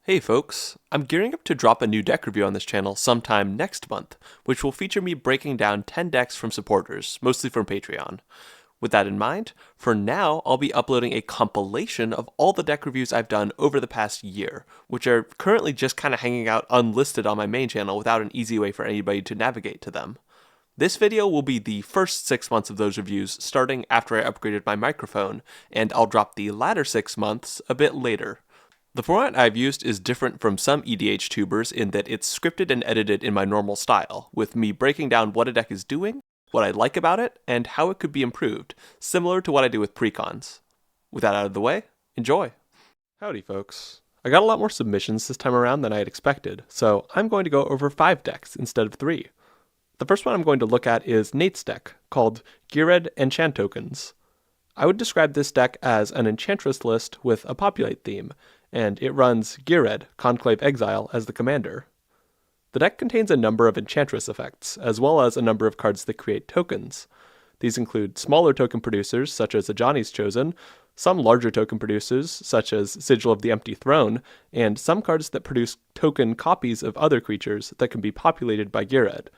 Hey folks, I'm gearing up to drop a new deck review on this channel sometime next month, which will feature me breaking down 10 decks from supporters, mostly from Patreon. With that in mind, for now I'll be uploading a compilation of all the deck reviews I've done over the past year, which are currently just kind of hanging out unlisted on my main channel without an easy way for anybody to navigate to them. This video will be the first 6 months of those reviews starting after I upgraded my microphone, and I'll drop the latter 6 months a bit later. The format I've used is different from some EDH tubers in that it's scripted and edited in my normal style, with me breaking down what a deck is doing, what I like about it, and how it could be improved, similar to what I do with precons. With that out of the way, enjoy! Howdy folks. I got a lot more submissions this time around than I had expected, so I'm going to go over 5 decks instead of 3. The first one I'm going to look at is Nate's deck, called Geared Enchant Tokens. I would describe this deck as an Enchantress list with a populate theme, and it runs Geared, Conclave Exile, as the commander. The deck contains a number of Enchantress effects, as well as a number of cards that create tokens. These include smaller token producers, such as Ajani's Chosen, some larger token producers, such as Sigil of the Empty Throne, and some cards that produce token copies of other creatures that can be populated by Geared.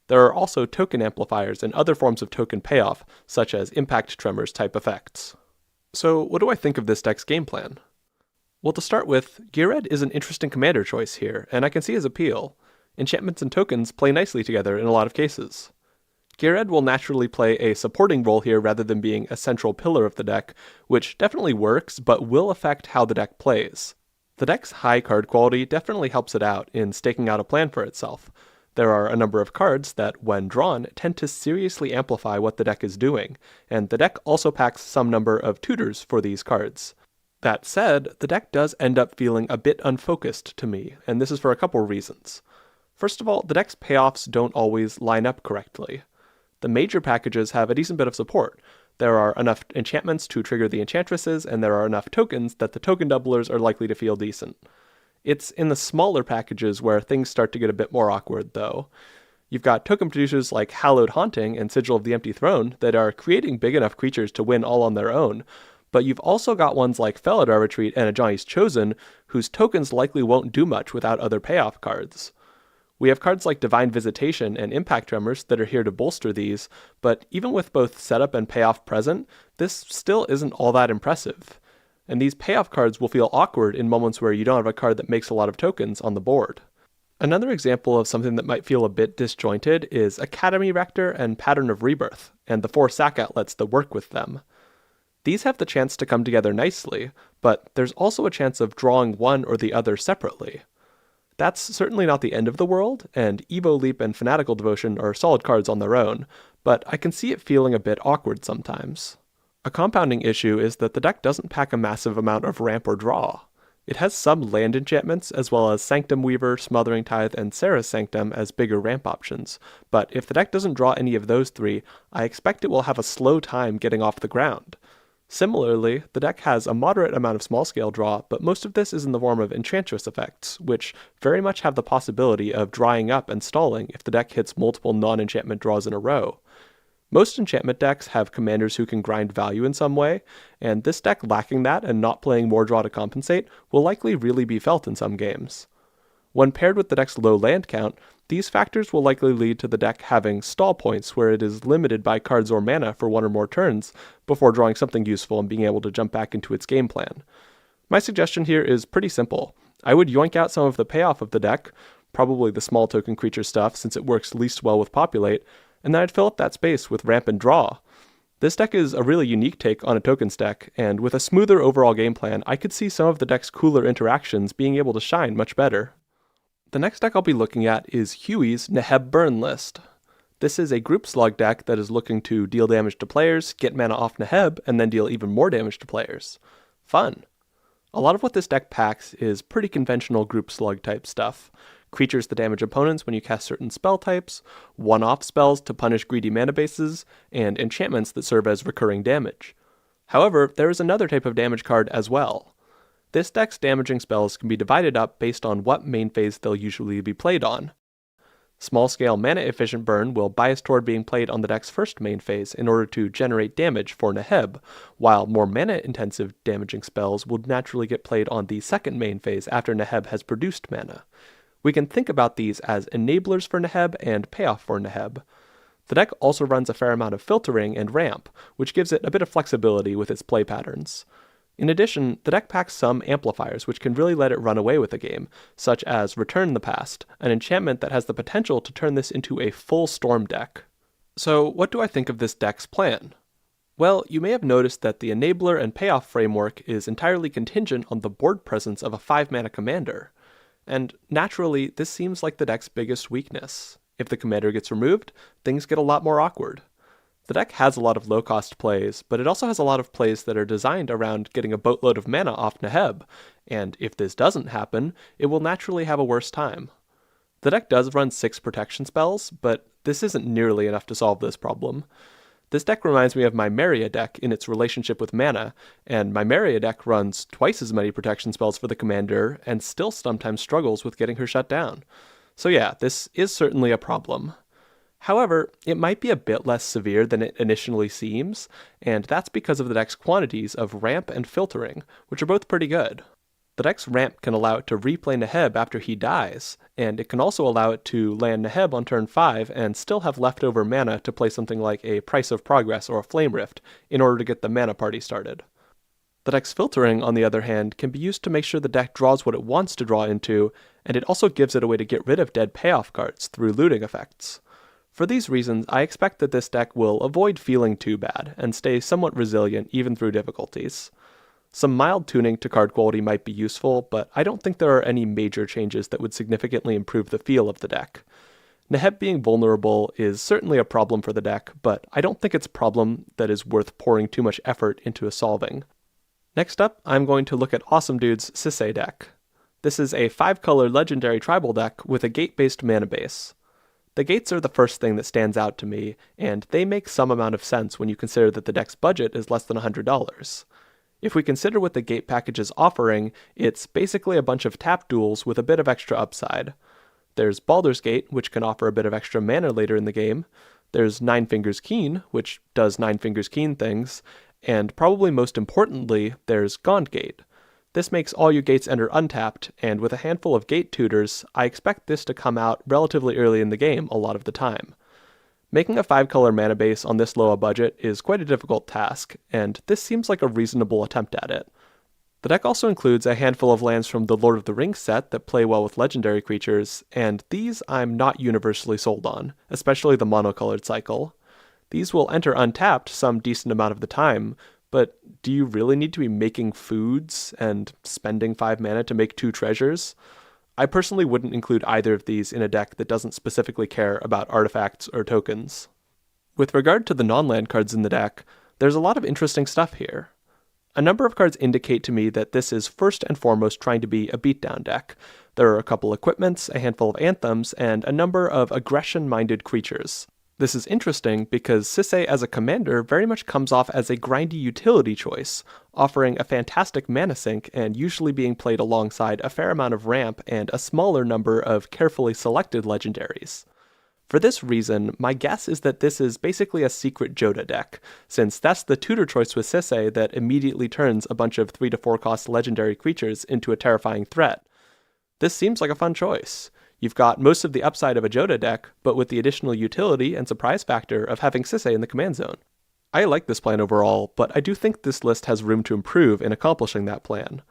There are also token amplifiers and other forms of token payoff, such as Impact Tremors type effects. So what do I think of this deck's game plan? Well, to start with, Geared is an interesting commander choice here, and I can see his appeal. Enchantments and tokens play nicely together in a lot of cases. Geared will naturally play a supporting role here rather than being a central pillar of the deck, which definitely works, but will affect how the deck plays. The deck's high card quality definitely helps it out in staking out a plan for itself. There are a number of cards that, when drawn, tend to seriously amplify what the deck is doing, and the deck also packs some number of tutors for these cards. That said, the deck does end up feeling a bit unfocused to me, and this is for a couple reasons. First of all, the deck's payoffs don't always line up correctly. The major packages have a decent bit of support. There are enough enchantments to trigger the enchantresses, and there are enough tokens that the token doublers are likely to feel decent. It's in the smaller packages where things start to get a bit more awkward, though. You've got token producers like Hallowed Haunting and Sigil of the Empty Throne that are creating big enough creatures to win all on their own, but you've also got ones like Felidar Retreat and Ajani's Chosen, whose tokens likely won't do much without other payoff cards. We have cards like Divine Visitation and Impact Tremors that are here to bolster these, but even with both setup and payoff present, this still isn't all that impressive. And these payoff cards will feel awkward in moments where you don't have a card that makes a lot of tokens on the board. Another example of something that might feel a bit disjointed is Academy Rector and Pattern of Rebirth, and the 4 sack outlets that work with them. These have the chance to come together nicely, but there's also a chance of drawing one or the other separately. That's certainly not the end of the world, and Evo Leap and Fanatical Devotion are solid cards on their own, but I can see it feeling a bit awkward sometimes. A compounding issue is that the deck doesn't pack a massive amount of ramp or draw. It has some land enchantments, as well as Sanctum Weaver, Smothering Tithe, and Sarah's Sanctum as bigger ramp options, but if the deck doesn't draw any of those 3, I expect it will have a slow time getting off the ground. Similarly, the deck has a moderate amount of small-scale draw, but most of this is in the form of Enchantress effects, which very much have the possibility of drying up and stalling if the deck hits multiple non-enchantment draws in a row. Most enchantment decks have commanders who can grind value in some way, and this deck lacking that and not playing more draw to compensate will likely really be felt in some games. When paired with the deck's low land count, these factors will likely lead to the deck having stall points where it is limited by cards or mana for 1 or more turns before drawing something useful and being able to jump back into its game plan. My suggestion here is pretty simple. I would yoink out some of the payoff of the deck, probably the small token creature stuff since it works least well with Populate, and then I'd fill up that space with ramp and draw. This deck is a really unique take on a tokens deck, and with a smoother overall game plan, I could see some of the deck's cooler interactions being able to shine much better. The next deck I'll be looking at is Huey's Neheb Burn list. This is a group slug deck that is looking to deal damage to players, get mana off Neheb, and then deal even more damage to players. Fun. A lot of what this deck packs is pretty conventional group slug type stuff. Creatures that damage opponents when you cast certain spell types, one-off spells to punish greedy mana bases, and enchantments that serve as recurring damage. However, there is another type of damage card as well. This deck's damaging spells can be divided up based on what main phase they'll usually be played on. Small-scale mana-efficient burn will bias toward being played on the deck's first main phase in order to generate damage for Neheb, while more mana-intensive damaging spells will naturally get played on the second main phase after Neheb has produced mana. We can think about these as enablers for Neheb and payoff for Neheb. The deck also runs a fair amount of filtering and ramp, which gives it a bit of flexibility with its play patterns. In addition, the deck packs some amplifiers which can really let it run away with the game, such as Return the Past, an enchantment that has the potential to turn this into a full Storm deck. So what do I think of this deck's plan? Well, you may have noticed that the enabler and payoff framework is entirely contingent on the board presence of a 5-mana commander. And naturally, this seems like the deck's biggest weakness. If the commander gets removed, things get a lot more awkward. The deck has a lot of low-cost plays, but it also has a lot of plays that are designed around getting a boatload of mana off Neheb, and if this doesn't happen, it will naturally have a worse time. The deck does run 6 protection spells, but this isn't nearly enough to solve this problem. This deck reminds me of my Maria deck in its relationship with mana, and my Maria deck runs twice as many protection spells for the commander, and still sometimes struggles with getting her shut down. So yeah, this is certainly a problem. However, it might be a bit less severe than it initially seems, and that's because of the deck's quantities of ramp and filtering, which are both pretty good. The deck's ramp can allow it to replay Neheb after he dies, and it can also allow it to land Neheb on turn 5 and still have leftover mana to play something like a Price of Progress or a Flame Rift in order to get the mana party started. The deck's filtering, on the other hand, can be used to make sure the deck draws what it wants to draw into, and it also gives it a way to get rid of dead payoff cards through looting effects. For these reasons, I expect that this deck will avoid feeling too bad and stay somewhat resilient even through difficulties. Some mild tuning to card quality might be useful, but I don't think there are any major changes that would significantly improve the feel of the deck. Neheb being vulnerable is certainly a problem for the deck, but I don't think it's a problem that is worth pouring too much effort into solving. Next up, I'm going to look at Awesome Dude's Sisay deck. This is a 5-color legendary tribal deck with a gate-based mana base. The gates are the first thing that stands out to me, and they make some amount of sense when you consider that the deck's budget is less than $100. If we consider what the gate package is offering, it's basically a bunch of tap duels with a bit of extra upside. There's Baldur's Gate, which can offer a bit of extra mana later in the game. There's Nine Fingers Keen, which does Nine Fingers Keen things. And probably most importantly, there's Gaunt Gate. This makes all your gates enter untapped, and with a handful of gate tutors, I expect this to come out relatively early in the game a lot of the time. Making a 5-color mana base on this low a budget is quite a difficult task, and this seems like a reasonable attempt at it. The deck also includes a handful of lands from the Lord of the Rings set that play well with legendary creatures, and these I'm not universally sold on, especially the monocolored cycle. These will enter untapped some decent amount of the time, but do you really need to be making foods and spending 5 mana to make 2 treasures? I personally wouldn't include either of these in a deck that doesn't specifically care about artifacts or tokens. With regard to the non-land cards in the deck, there's a lot of interesting stuff here. A number of cards indicate to me that this is first and foremost trying to be a beatdown deck. There are a couple equipments, a handful of anthems, and a number of aggression-minded creatures. This is interesting because Sisay as a commander very much comes off as a grindy utility choice, offering a fantastic mana sink and usually being played alongside a fair amount of ramp and a smaller number of carefully selected legendaries. For this reason, my guess is that this is basically a secret Joda deck, since that's the tutor choice with Sisay that immediately turns a bunch of 3 to 4 cost legendary creatures into a terrifying threat. This seems like a fun choice. You've got most of the upside of a Joda deck, but with the additional utility and surprise factor of having Sisay in the command zone. I like this plan overall, but I do think this list has room to improve in accomplishing that plan.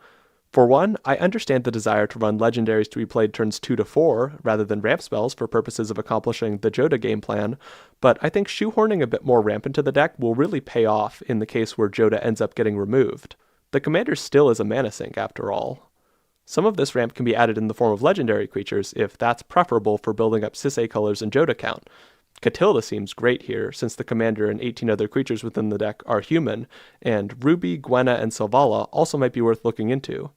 For one, I understand the desire to run legendaries to be played turns 2 to 4 rather than ramp spells for purposes of accomplishing the Joda game plan, but I think shoehorning a bit more ramp into the deck will really pay off in the case where Joda ends up getting removed. The commander still is a mana sink after all. Some of this ramp can be added in the form of legendary creatures if that's preferable for building up Sisay colors and Joda count. Catilda seems great here, since the commander and 18 other creatures within the deck are human, and Ruby, Gwenna, and Selvala also might be worth looking into.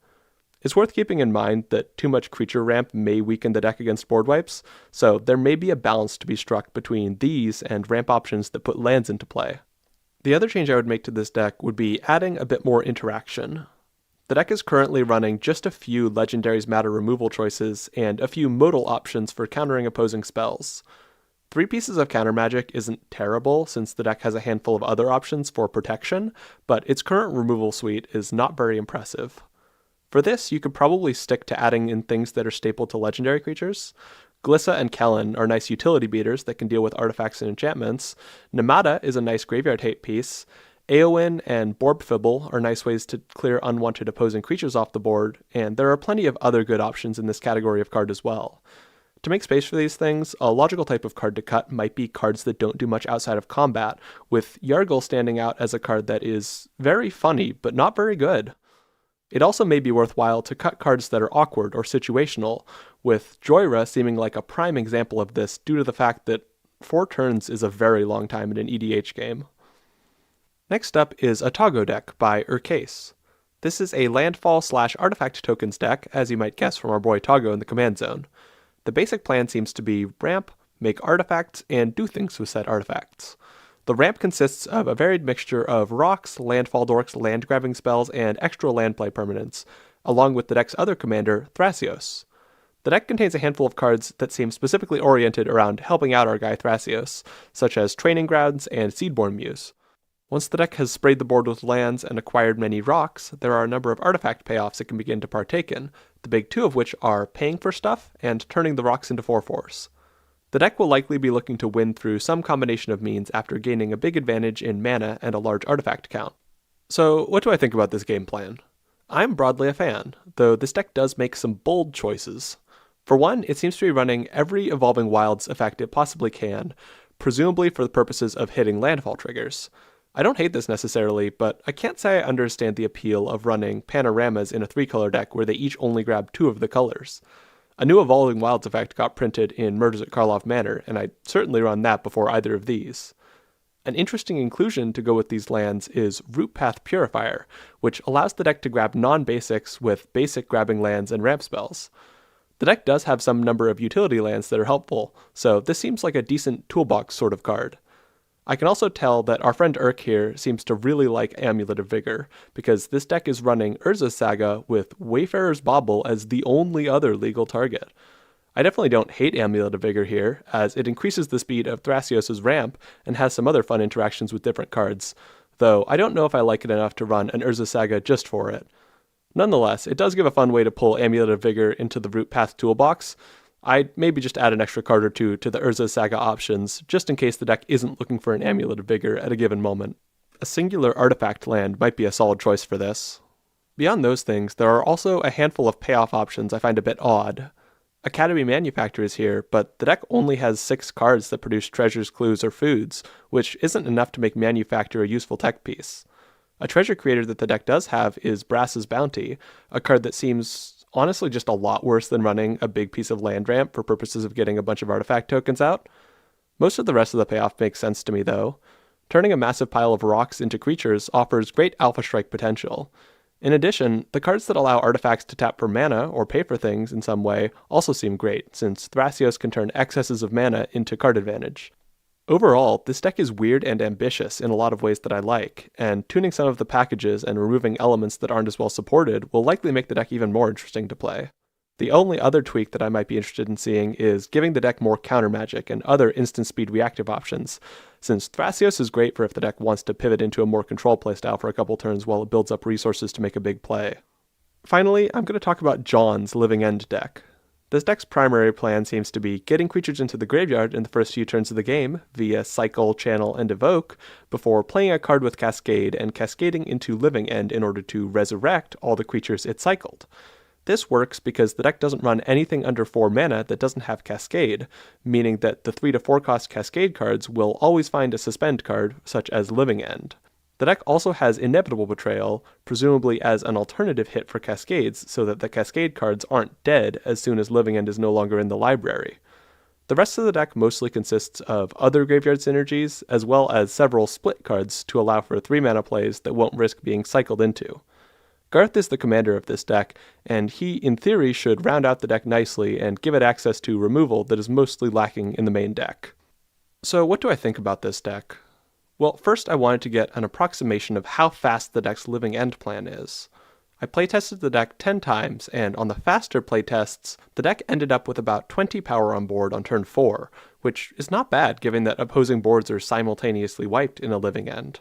It's worth keeping in mind that too much creature ramp may weaken the deck against board wipes, so there may be a balance to be struck between these and ramp options that put lands into play. The other change I would make to this deck would be adding a bit more interaction. The deck is currently running just a few Legendary's Matter removal choices and a few modal options for countering opposing spells. 3 pieces of counter magic isn't terrible since the deck has a handful of other options for protection, but its current removal suite is not very impressive. For this, you could probably stick to adding in things that are staple to legendary creatures. Glissa and Kellen are nice utility beaters that can deal with artifacts and enchantments. Namada is a nice graveyard hate piece. Eowyn and Borbfibble are nice ways to clear unwanted opposing creatures off the board, and there are plenty of other good options in this category of card as well. To make space for these things, a logical type of card to cut might be cards that don't do much outside of combat, with Yargle standing out as a card that is very funny, but not very good. It also may be worthwhile to cut cards that are awkward or situational, with Joyra seeming like a prime example of this due to the fact that 4 turns is a very long time in an EDH game. Next up is a Toggo deck by Urcase. This is a landfall/artifact tokens deck, as you might guess from our boy Toggo in the command zone. The basic plan seems to be ramp, make artifacts, and do things with said artifacts. The ramp consists of a varied mixture of rocks, landfall dorks, land-grabbing spells, and extra land play permanents, along with the deck's other commander, Thrasios. The deck contains a handful of cards that seem specifically oriented around helping out our guy Thrasios, such as Training Grounds and Seedborn Muse. Once the deck has sprayed the board with lands and acquired many rocks, there are a number of artifact payoffs it can begin to partake in, the big 2 of which are paying for stuff and turning the rocks into 4/4s. The deck will likely be looking to win through some combination of means after gaining a big advantage in mana and a large artifact count. So what do I think about this game plan? I'm broadly a fan, though this deck does make some bold choices. For one, it seems to be running every Evolving Wilds effect it possibly can, presumably for the purposes of hitting landfall triggers. I don't hate this necessarily, but I can't say I understand the appeal of running panoramas in a 3-color deck where they each only grab 2 of the colors. A new Evolving Wilds effect got printed in Murders at Karlov Manor, and I'd certainly run that before either of these. An interesting inclusion to go with these lands is Root Path Purifier, which allows the deck to grab non-basics with basic grabbing lands and ramp spells. The deck does have some number of utility lands that are helpful, so this seems like a decent toolbox sort of card. I can also tell that our friend Urk here seems to really like Amulet of Vigor, because this deck is running Urza's Saga with Wayfarer's Bauble as the only other legal target. I definitely don't hate Amulet of Vigor here, as it increases the speed of Thrasios' ramp and has some other fun interactions with different cards, though I don't know if I like it enough to run an Urza's Saga just for it. Nonetheless, it does give a fun way to pull Amulet of Vigor into the Root Path toolbox. I'd maybe just add an extra card or 2 to the Urza's Saga options, just in case the deck isn't looking for an Amulet of Vigor at a given moment. A singular artifact land might be a solid choice for this. Beyond those things, there are also a handful of payoff options I find a bit odd. Academy Manufactor is here, but the deck only has 6 cards that produce treasures, clues, or foods, which isn't enough to make Manufactor a useful tech piece. A treasure creator that the deck does have is Brass's Bounty, a card that seems honestly just a lot worse than running a big piece of land ramp for purposes of getting a bunch of artifact tokens out. Most of the rest of the payoff makes sense to me though. Turning a massive pile of rocks into creatures offers great Alpha Strike potential. In addition, the cards that allow artifacts to tap for mana or pay for things in some way also seem great, since Thrasios can turn excesses of mana into card advantage. Overall, this deck is weird and ambitious in a lot of ways that I like, and tuning some of the packages and removing elements that aren't as well supported will likely make the deck even more interesting to play. The only other tweak that I might be interested in seeing is giving the deck more counter magic and other instant speed reactive options, since Thrasios is great for if the deck wants to pivot into a more control playstyle for a couple turns while it builds up resources to make a big play. Finally, I'm going to talk about John's Living End deck. This deck's primary plan seems to be getting creatures into the graveyard in the first few turns of the game via Cycle, Channel, and Evoke, before playing a card with Cascade and cascading into Living End in order to resurrect all the creatures it cycled. This works because the deck doesn't run anything under 4 mana that doesn't have Cascade, meaning that the 3 to 4 cost Cascade cards will always find a suspend card, such as Living End. The deck also has Inevitable Betrayal, presumably as an alternative hit for Cascades so that the Cascade cards aren't dead as soon as Living End is no longer in the library. The rest of the deck mostly consists of other graveyard synergies, as well as several split cards to allow for 3 mana plays that won't risk being cycled into. Garth is the commander of this deck, and he, in theory, should round out the deck nicely and give it access to removal that is mostly lacking in the main deck. So what do I think about this deck? Well, first I wanted to get an approximation of how fast the deck's Living End plan is. I playtested the deck 10 times, and on the faster playtests, the deck ended up with about 20 power on board on turn 4, which is not bad given that opposing boards are simultaneously wiped in a living end.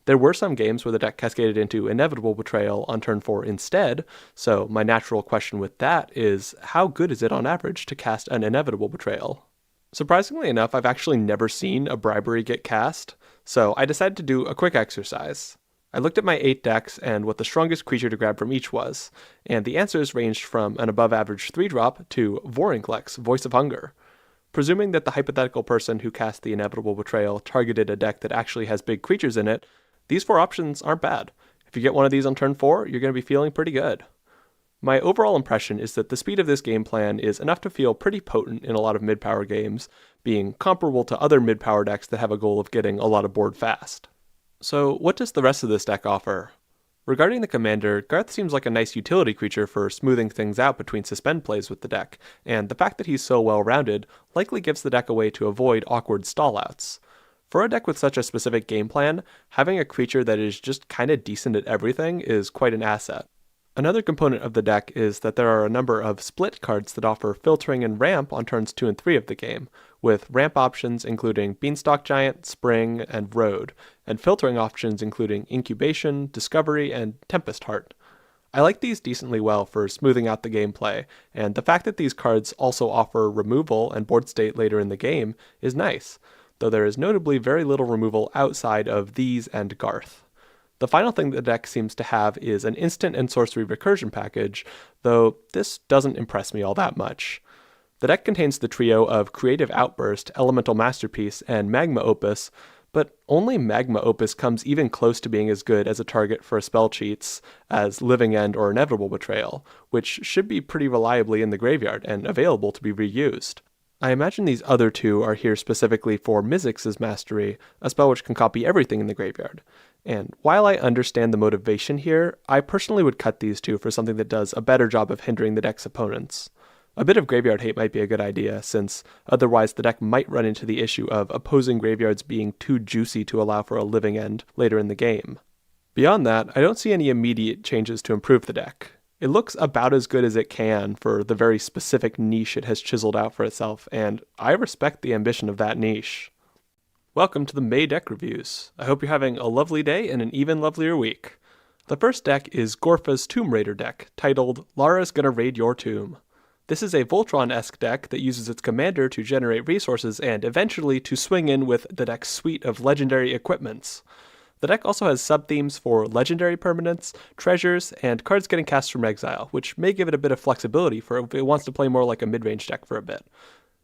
There were some games where the deck cascaded into Inevitable Betrayal on turn 4 instead, so my natural question with that is, how good is it on average to cast an Inevitable Betrayal? Surprisingly enough, I've actually never seen a Bribery get cast, so I decided to do a quick exercise. I looked at my 8 decks and what the strongest creature to grab from each was, and the answers ranged from an above-average 3-drop to Vorinclex, Voice of Hunger. Presuming that the hypothetical person who cast the Inevitable Betrayal targeted a deck that actually has big creatures in it, these 4 options aren't bad. If you get one of these on turn 4, you're going to be feeling pretty good. My overall impression is that the speed of this game plan is enough to feel pretty potent in a lot of mid-power games, being comparable to other mid-power decks that have a goal of getting a lot of board fast. So what does the rest of this deck offer? Regarding the commander, Garth seems like a nice utility creature for smoothing things out between suspend plays with the deck, and the fact that he's so well-rounded likely gives the deck a way to avoid awkward stallouts. For a deck with such a specific game plan, having a creature that is just kinda decent at everything is quite an asset. Another component of the deck is that there are a number of split cards that offer filtering and ramp on turns 2 and 3 of the game, with ramp options including Beanstalk Giant, Spring, and Road, and filtering options including Incubation, Discovery, and Tempest Heart. I like these decently well for smoothing out the gameplay, and the fact that these cards also offer removal and board state later in the game is nice, though there is notably very little removal outside of these and Garth. The final thing the deck seems to have is an instant and sorcery recursion package, though this doesn't impress me all that much. The deck contains the trio of Creative Outburst, Elemental Masterpiece, and Magma Opus, but only Magma Opus comes even close to being as good as a target for spell cheats as Living End or Inevitable Betrayal, which should be pretty reliably in the graveyard and available to be reused. I imagine these other two are here specifically for Mizzix's Mastery, a spell which can copy everything in the graveyard. And while I understand the motivation here, I personally would cut these two for something that does a better job of hindering the deck's opponents. A bit of graveyard hate might be a good idea, since otherwise the deck might run into the issue of opposing graveyards being too juicy to allow for a living end later in the game. Beyond that, I don't see any immediate changes to improve the deck. It looks about as good as it can for the very specific niche it has chiseled out for itself, and I respect the ambition of that niche. Welcome to the May deck reviews. I hope you're having a lovely day and an even lovelier week. The first deck is Gorfa's Tomb Raider deck, titled Lara's Gonna Raid Your Tomb. This is a Voltron-esque deck that uses its commander to generate resources and eventually to swing in with the deck's suite of legendary equipments. The deck also has sub-themes for legendary permanents, treasures, and cards getting cast from exile, which may give it a bit of flexibility for if it wants to play more like a mid-range deck for a bit.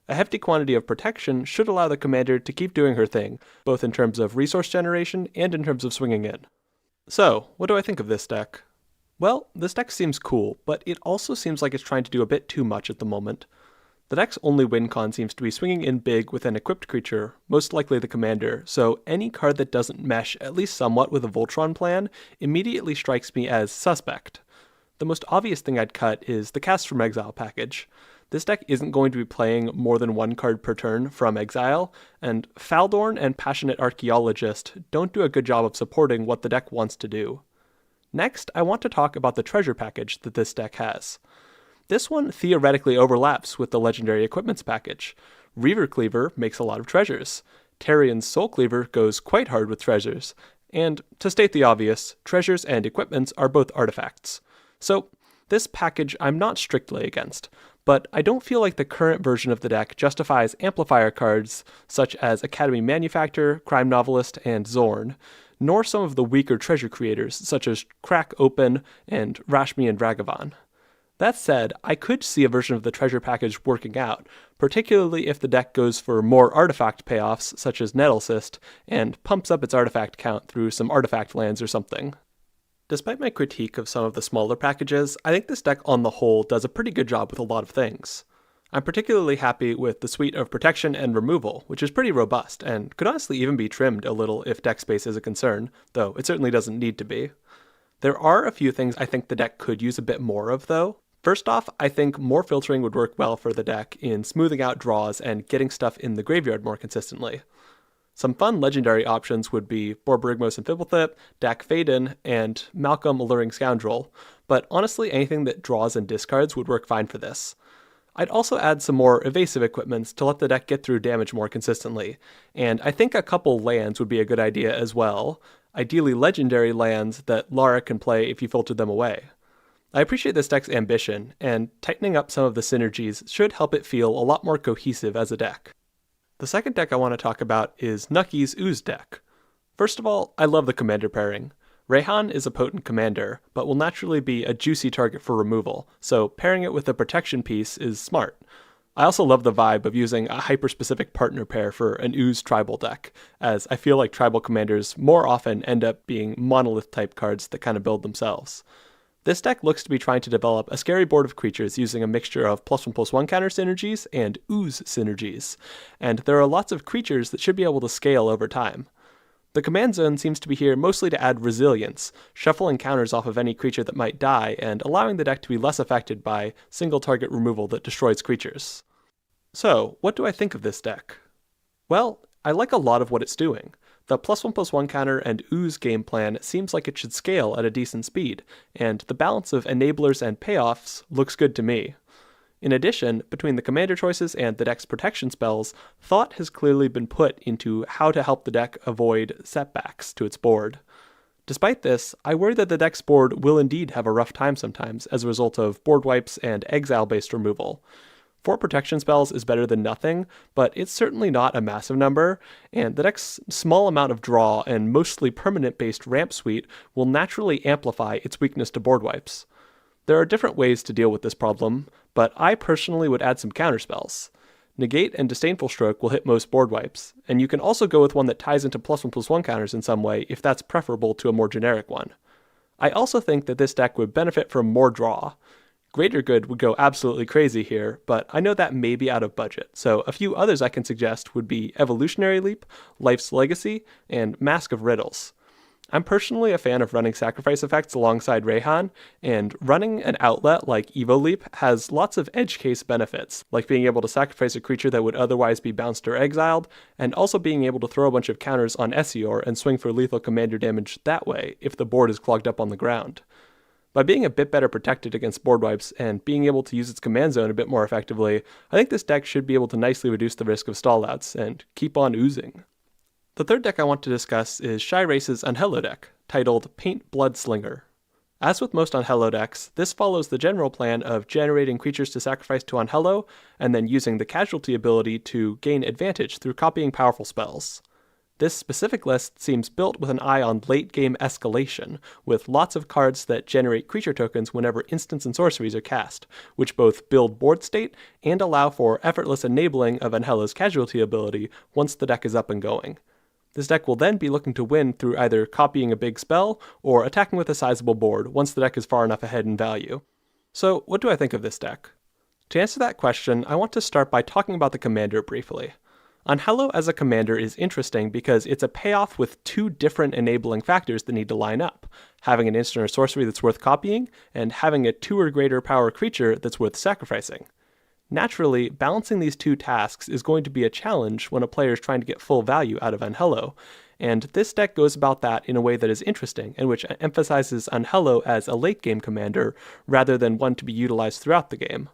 A hefty quantity of protection should allow the commander to keep doing her thing, both in terms of resource generation and in terms of swinging in. So, what do I think of this deck? Well, this deck seems cool, but it also seems like it's trying to do a bit too much at the moment. The deck's only win con seems to be swinging in big with an equipped creature, most likely the commander, so any card that doesn't mesh at least somewhat with a Voltron plan immediately strikes me as suspect. The most obvious thing I'd cut is the Cast from Exile package. This deck isn't going to be playing more than one card per turn from exile, and Faldorn and Passionate Archaeologist don't do a good job of supporting what the deck wants to do. Next, I want to talk about the treasure package that this deck has. This one theoretically overlaps with the Legendary Equipments package. Reaver Cleaver makes a lot of treasures. Tarian's Soul Cleaver goes quite hard with treasures. And, to state the obvious, treasures and equipments are both artifacts. So, this package I'm not strictly against, but I don't feel like the current version of the deck justifies amplifier cards such as Academy Manufactor, Crime Novelist, and Zorn, nor some of the weaker treasure creators such as Crack Open and Rashmi and Ragavan. That said, I could see a version of the treasure package working out, particularly if the deck goes for more artifact payoffs such as Nettlecyst, and pumps up its artifact count through some artifact lands or something. Despite my critique of some of the smaller packages, I think this deck on the whole does a pretty good job with a lot of things. I'm particularly happy with the suite of protection and removal, which is pretty robust, and could honestly even be trimmed a little if deck space is a concern, though it certainly doesn't need to be. There are a few things I think the deck could use a bit more of, though. First off, I think more filtering would work well for the deck in smoothing out draws and getting stuff in the graveyard more consistently. Some fun legendary options would be Borborygmos and Fibblethip, Dak Faden, and Malcolm Alluring Scoundrel, but honestly anything that draws and discards would work fine for this. I'd also add some more evasive equipments to let the deck get through damage more consistently, and I think a couple lands would be a good idea as well, ideally legendary lands that Lara can play if you filtered them away. I appreciate this deck's ambition, and tightening up some of the synergies should help it feel a lot more cohesive as a deck. The second deck I want to talk about is Nucky's Ooze deck. First of all, I love the commander pairing. Rayhan is a potent commander, but will naturally be a juicy target for removal, so pairing it with a protection piece is smart. I also love the vibe of using a hyper-specific partner pair for an Ooze tribal deck, as I feel like tribal commanders more often end up being monolith-type cards that kind of build themselves. This deck looks to be trying to develop a scary board of creatures using a mixture of +1/+1 counter synergies and Ooze synergies, and there are lots of creatures that should be able to scale over time. The command zone seems to be here mostly to add resilience, shuffling counters off of any creature that might die, and allowing the deck to be less affected by single target removal that destroys creatures. So, what do I think of this deck? Well, I like a lot of what it's doing. The +1/+1 counter and Ooze game plan seems like it should scale at a decent speed, and the balance of enablers and payoffs looks good to me. In addition, between the commander choices and the deck's protection spells, thought has clearly been put into how to help the deck avoid setbacks to its board. Despite this, I worry that the deck's board will indeed have a rough time sometimes as a result of board wipes and exile-based removal. 4 protection spells is better than nothing, but it's certainly not a massive number, and the deck's small amount of draw and mostly permanent-based ramp suite will naturally amplify its weakness to board wipes. There are different ways to deal with this problem, but I personally would add some counterspells. Negate and Disdainful Stroke will hit most board wipes, and you can also go with one that ties into +1/+1 counters in some way if that's preferable to a more generic one. I also think that this deck would benefit from more draw. Greater Good would go absolutely crazy here, but I know that may be out of budget, so a few others I can suggest would be Evolutionary Leap, Life's Legacy, and Mask of Riddles. I'm personally a fan of running sacrifice effects alongside Rayhan, and running an outlet like Evo Leap has lots of edge case benefits, like being able to sacrifice a creature that would otherwise be bounced or exiled, and also being able to throw a bunch of counters on Essior and swing for lethal commander damage that way if the board is clogged up on the ground. By being a bit better protected against board wipes and being able to use its command zone a bit more effectively, I think this deck should be able to nicely reduce the risk of stallouts and keep on oozing. The third deck I want to discuss is Shy Race's Unhello deck, titled Paint Blood Slinger. As with most Unhello decks, this follows the general plan of generating creatures to sacrifice to Unhello, and then using the casualty ability to gain advantage through copying powerful spells. This specific list seems built with an eye on late-game escalation, with lots of cards that generate creature tokens whenever instants and sorceries are cast, which both build board state and allow for effortless enabling of Unhello's casualty ability once the deck is up and going. This deck will then be looking to win through either copying a big spell or attacking with a sizable board once the deck is far enough ahead in value. So, what do I think of this deck? To answer that question, I want to start by talking about the commander briefly. Unhello as a commander is interesting because it's a payoff with 2 different enabling factors that need to line up, having an instant or sorcery that's worth copying, and having a 2 or greater power creature that's worth sacrificing. Naturally, balancing these 2 tasks is going to be a challenge when a player is trying to get full value out of Unhello, and this deck goes about that in a way that is interesting, and which emphasizes Unhello as a late-game commander rather than one to be utilized throughout the game.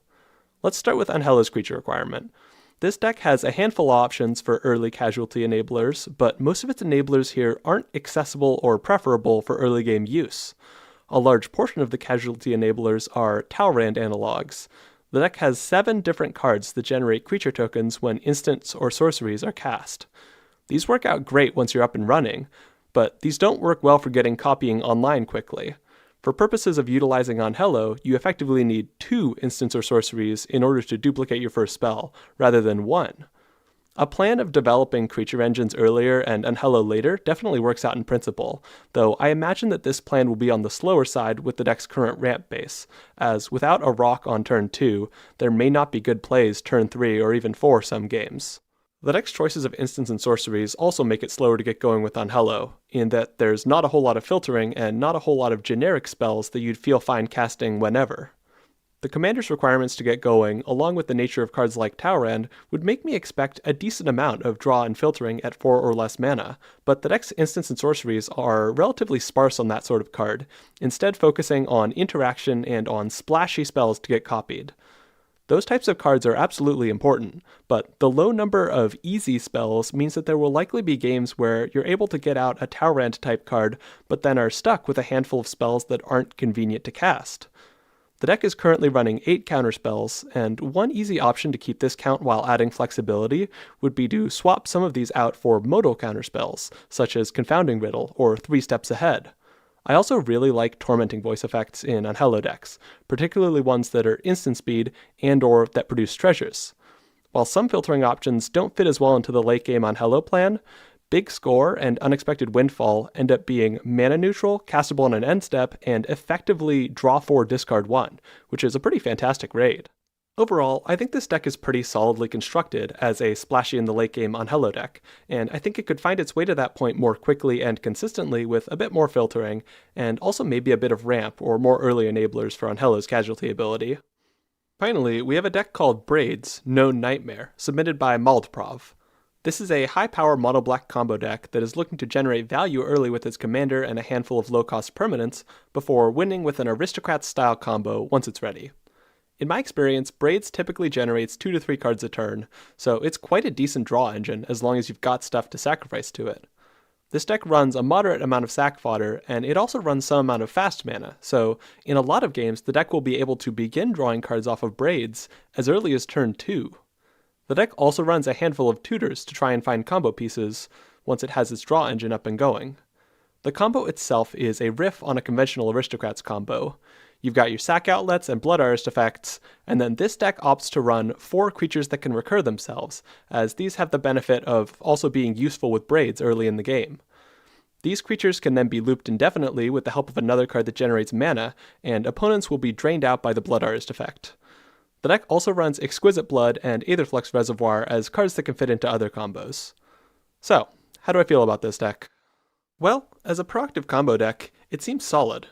Let's start with Unhello's creature requirement. This deck has a handful of options for early casualty enablers, but most of its enablers here aren't accessible or preferable for early game use. A large portion of the casualty enablers are Talrand analogs. The deck has 7 different cards that generate creature tokens when instants or sorceries are cast. These work out great once you're up and running, but these don't work well for getting copying online quickly. For purposes of utilizing Unhello, you effectively need 2 instants or sorceries in order to duplicate your first spell, rather than 1. A plan of developing creature engines earlier and Unhello later definitely works out in principle, though I imagine that this plan will be on the slower side with the deck's current ramp base, as without a rock on turn 2, there may not be good plays turn 3 or even 4 some games. The deck's choices of instants and sorceries also make it slower to get going with Unhello, in that there's not a whole lot of filtering and not a whole lot of generic spells that you'd feel fine casting whenever. The commander's requirements to get going, along with the nature of cards like Taurand, would make me expect a decent amount of draw and filtering at 4 or less mana, but the deck's instants and sorceries are relatively sparse on that sort of card, instead focusing on interaction and on splashy spells to get copied. Those types of cards are absolutely important, but the low number of easy spells means that there will likely be games where you're able to get out a Taurand type card, but then are stuck with a handful of spells that aren't convenient to cast. The deck is currently running 8 counterspells, and one easy option to keep this count while adding flexibility would be to swap some of these out for modal counterspells, such as Confounding Riddle or 3 Steps Ahead. I also really like Tormenting Voice effects in Unhello decks, particularly ones that are instant speed and or that produce treasures. While some filtering options don't fit as well into the late game Unhello plan, Big Score and Unexpected Windfall end up being mana neutral, castable on an end step, and effectively draw 4, discard 1, which is a pretty fantastic raid. Overall, I think this deck is pretty solidly constructed as a splashy in the late game Unhello deck, and I think it could find its way to that point more quickly and consistently with a bit more filtering, and also maybe a bit of ramp or more early enablers for Unhello's casualty ability. Finally, we have a deck called Braids, Known Nightmare, submitted by Maldprov. This is a high-power mono-black combo deck that is looking to generate value early with its commander and a handful of low-cost permanents before winning with an Aristocrat-style combo once it's ready. In my experience, Braids typically generates 2 to 3 cards a turn, so it's quite a decent draw engine as long as you've got stuff to sacrifice to it. This deck runs a moderate amount of sack fodder, and it also runs some amount of fast mana, so in a lot of games the deck will be able to begin drawing cards off of Braids as early as turn 2. The deck also runs a handful of tutors to try and find combo pieces once it has its draw engine up and going. The combo itself is a riff on a conventional Aristocrats combo. You've got your sack outlets and blood artist effects, and then this deck opts to run 4 creatures that can recur themselves, as these have the benefit of also being useful with Braids early in the game. These creatures can then be looped indefinitely with the help of another card that generates mana, and opponents will be drained out by the blood artist effect. The deck also runs Exquisite Blood and Aetherflux Reservoir as cards that can fit into other combos. So, how do I feel about this deck? Well, as a proactive combo deck, it seems solid.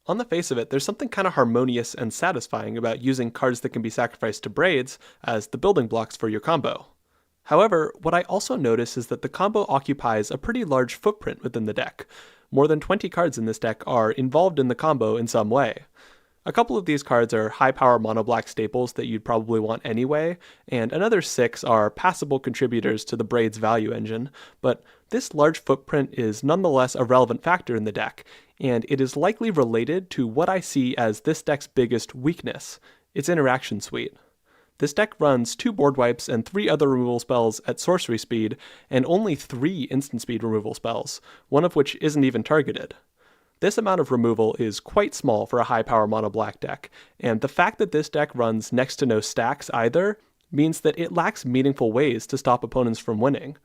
On the face of it, there's something kind of harmonious and satisfying about using cards that can be sacrificed to Braids as the building blocks for your combo. However, what I also notice is that the combo occupies a pretty large footprint within the deck. More than 20 cards in this deck are involved in the combo in some way. A couple of these cards are high-power mono-black staples that you'd probably want anyway, and another 6 are passable contributors to the Braids value engine, but this large footprint is nonetheless a relevant factor in the deck, and it is likely related to what I see as this deck's biggest weakness, its interaction suite. This deck runs 2 board wipes and 3 other removal spells at sorcery speed, and only 3 instant speed removal spells, one of which isn't even targeted. This amount of removal is quite small for a high-power mono-black deck, and the fact that this deck runs next to no stacks either means that it lacks meaningful ways to stop opponents from winning.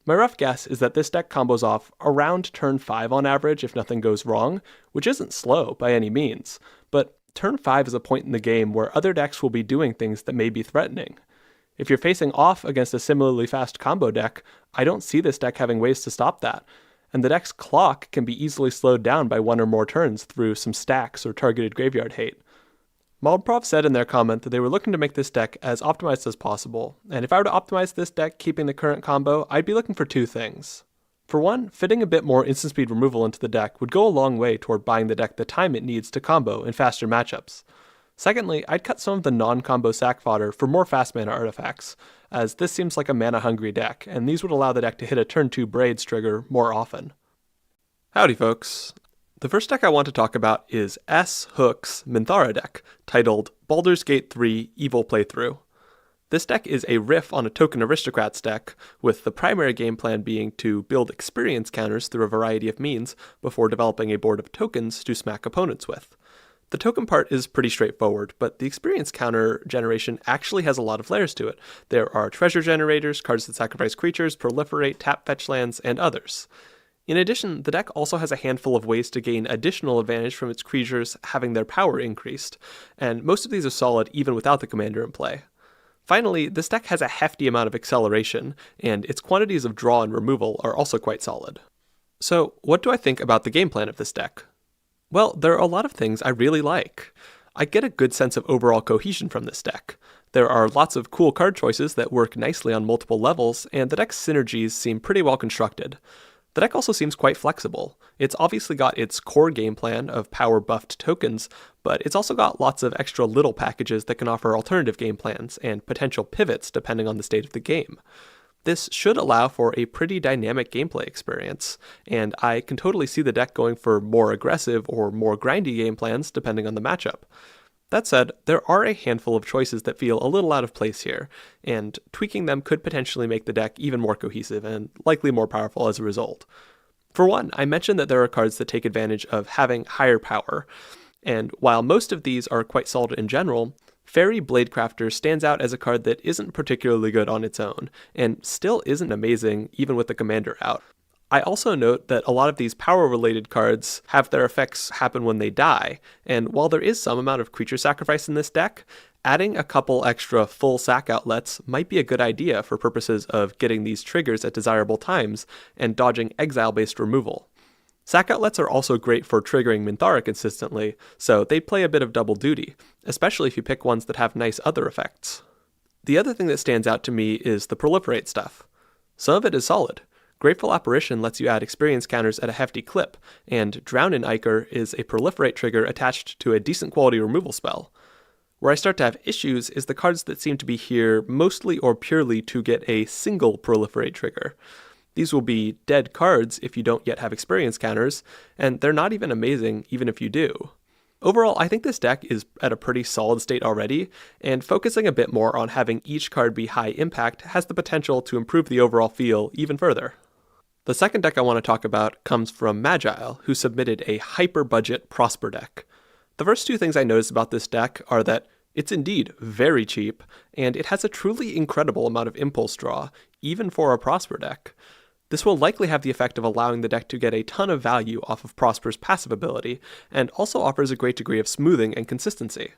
My rough guess is that this deck combos off around turn 5 on average if nothing goes wrong, which isn't slow by any means, but turn 5 is a point in the game where other decks will be doing things that may be threatening. If you're facing off against a similarly fast combo deck, I don't see this deck having ways to stop that, and the deck's clock can be easily slowed down by 1 or more turns through some stacks or targeted graveyard hate. Maldprov said in their comment that they were looking to make this deck as optimized as possible, and if I were to optimize this deck keeping the current combo, I'd be looking for 2 things. For one, fitting a bit more instant speed removal into the deck would go a long way toward buying the deck the time it needs to combo in faster matchups. Secondly, I'd cut some of the non-combo sack fodder for more fast mana artifacts, as this seems like a mana-hungry deck, and these would allow the deck to hit a turn 2 Braids trigger more often. Howdy folks. The first deck I want to talk about is S. Hook's Minthara deck, titled Baldur's Gate 3 Evil Playthrough. This deck is a riff on a Token Aristocrats deck, with the primary game plan being to build experience counters through a variety of means before developing a board of tokens to smack opponents with. The token part is pretty straightforward, but the experience counter generation actually has a lot of layers to it. There are treasure generators, cards that sacrifice creatures, proliferate, tap fetch lands, and others. In addition, the deck also has a handful of ways to gain additional advantage from its creatures having their power increased, and most of these are solid even without the commander in play. Finally, this deck has a hefty amount of acceleration, and its quantities of draw and removal are also quite solid. So, what do I think about the game plan of this deck? Well, there are a lot of things I really like. I get a good sense of overall cohesion from this deck. There are lots of cool card choices that work nicely on multiple levels, and the deck's synergies seem pretty well constructed. The deck also seems quite flexible. It's obviously got its core game plan of power-buffed tokens, but it's also got lots of extra little packages that can offer alternative game plans and potential pivots depending on the state of the game. This should allow for a pretty dynamic gameplay experience, and I can totally see the deck going for more aggressive or more grindy game plans depending on the matchup. That said, there are a handful of choices that feel a little out of place here, and tweaking them could potentially make the deck even more cohesive and likely more powerful as a result. For one, I mentioned that there are cards that take advantage of having higher power, and while most of these are quite solid in general, Fairy Bladecrafter stands out as a card that isn't particularly good on its own, and still isn't amazing even with the commander out. I also note that a lot of these power-related cards have their effects happen when they die, and while there is some amount of creature sacrifice in this deck, adding a couple extra full sack outlets might be a good idea for purposes of getting these triggers at desirable times and dodging exile-based removal. Sack outlets are also great for triggering Minthara consistently, so they play a bit of double duty, especially if you pick ones that have nice other effects. The other thing that stands out to me is the proliferate stuff. Some of it is solid. Grateful Apparition lets you add experience counters at a hefty clip, and Drown in Ichor is a proliferate trigger attached to a decent quality removal spell. Where I start to have issues is the cards that seem to be here mostly or purely to get a single proliferate trigger. These will be dead cards if you don't yet have experience counters, and they're not even amazing even if you do. Overall, I think this deck is at a pretty solid state already, and focusing a bit more on having each card be high impact has the potential to improve the overall feel even further. The second deck I want to talk about comes from Magile, who submitted a hyper-budget Prosper deck. The first two things I noticed about this deck are that it's indeed very cheap, and it has a truly incredible amount of impulse draw, even for a Prosper deck. This will likely have the effect of allowing the deck to get a ton of value off of Prosper's passive ability, and also offers a great degree of smoothing and consistency.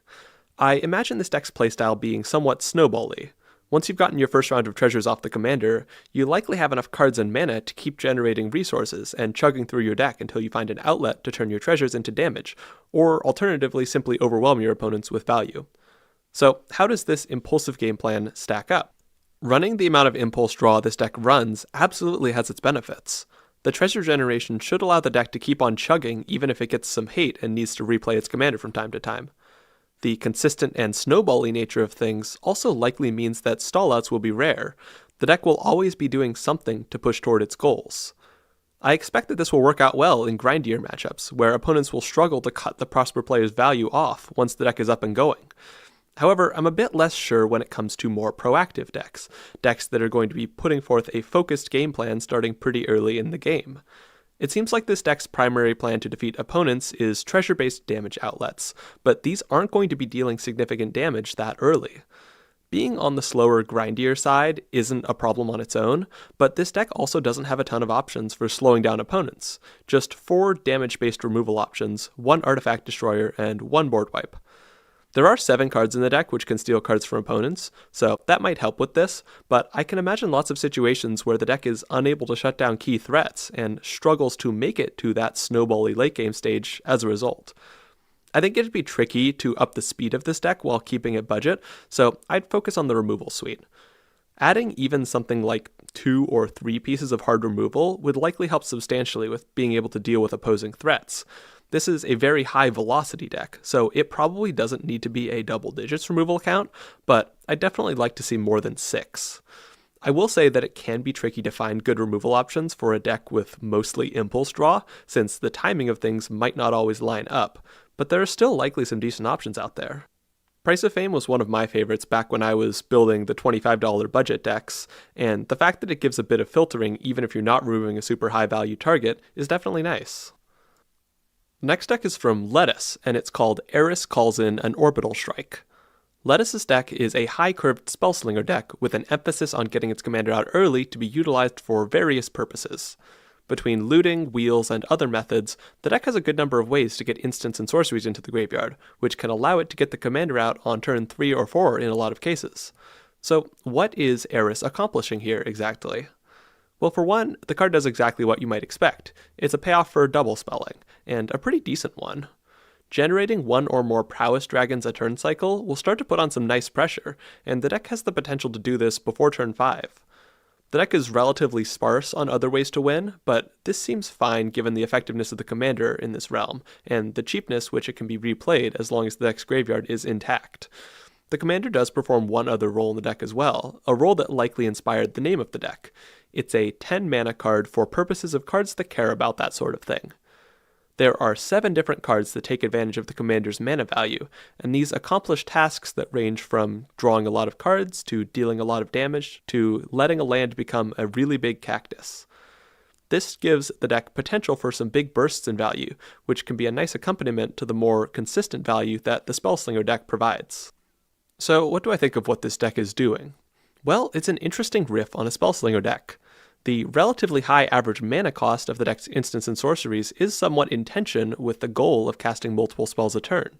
I imagine this deck's playstyle being somewhat snowball-y. Once you've gotten your first round of treasures off the commander, you likely have enough cards and mana to keep generating resources and chugging through your deck until you find an outlet to turn your treasures into damage, or alternatively simply overwhelm your opponents with value. So how does this impulsive game plan stack up? Running the amount of impulse draw this deck runs absolutely has its benefits. The treasure generation should allow the deck to keep on chugging even if it gets some hate and needs to replay its commander from time to time. The consistent and snowball-y nature of things also likely means that stallouts will be rare. The deck will always be doing something to push toward its goals. I expect that this will work out well in grindier matchups, where opponents will struggle to cut the Prosper player's value off once the deck is up and going. However, I'm a bit less sure when it comes to more proactive decks that are going to be putting forth a focused game plan starting pretty early in the game. It seems like this deck's primary plan to defeat opponents is treasure-based damage outlets, but these aren't going to be dealing significant damage that early. Being on the slower, grindier side isn't a problem on its own, but this deck also doesn't have a ton of options for slowing down opponents. Just 4 damage-based removal options, 1 artifact destroyer, and 1 board wipe. There are 7 cards in the deck which can steal cards from opponents, so that might help with this, but I can imagine lots of situations where the deck is unable to shut down key threats and struggles to make it to that snowbally late game stage as a result. I think it'd be tricky to up the speed of this deck while keeping it budget, so I'd focus on the removal suite. Adding even something like 2 or 3 pieces of hard removal would likely help substantially with being able to deal with opposing threats. This is a very high velocity deck, so it probably doesn't need to be a double digits removal count, but I'd definitely like to see more than 6. I will say that it can be tricky to find good removal options for a deck with mostly impulse draw, since the timing of things might not always line up, but there are still likely some decent options out there. Price of Fame was one of my favorites back when I was building the $25 budget decks, and the fact that it gives a bit of filtering even if you're not removing a super high value target is definitely nice. Next deck is from Lettuce, and it's called Eris Calls in an Orbital Strike. Lettuce's deck is a high-curved Spellslinger deck with an emphasis on getting its commander out early to be utilized for various purposes. Between looting, wheels, and other methods, the deck has a good number of ways to get instants and sorceries into the graveyard, which can allow it to get the commander out on turn 3 or 4 in a lot of cases. So what is Eris accomplishing here exactly? Well, for one, the card does exactly what you might expect. It's a payoff for double spelling, and a pretty decent one. Generating one or more prowess dragons a turn cycle will start to put on some nice pressure, and the deck has the potential to do this before turn 5. The deck is relatively sparse on other ways to win, but this seems fine given the effectiveness of the commander in this realm, and the cheapness which it can be replayed as long as the deck's graveyard is intact. The commander does perform one other role in the deck as well, a role that likely inspired the name of the deck. It's a 10 mana card for purposes of cards that care about that sort of thing. There are 7 different cards that take advantage of the commander's mana value, and these accomplish tasks that range from drawing a lot of cards, to dealing a lot of damage, to letting a land become a really big cactus. This gives the deck potential for some big bursts in value, which can be a nice accompaniment to the more consistent value that the Spellslinger deck provides. So what do I think of what this deck is doing? Well, it's an interesting riff on a Spellslinger deck. The relatively high average mana cost of the deck's instants and sorceries is somewhat in tension with the goal of casting multiple spells a turn.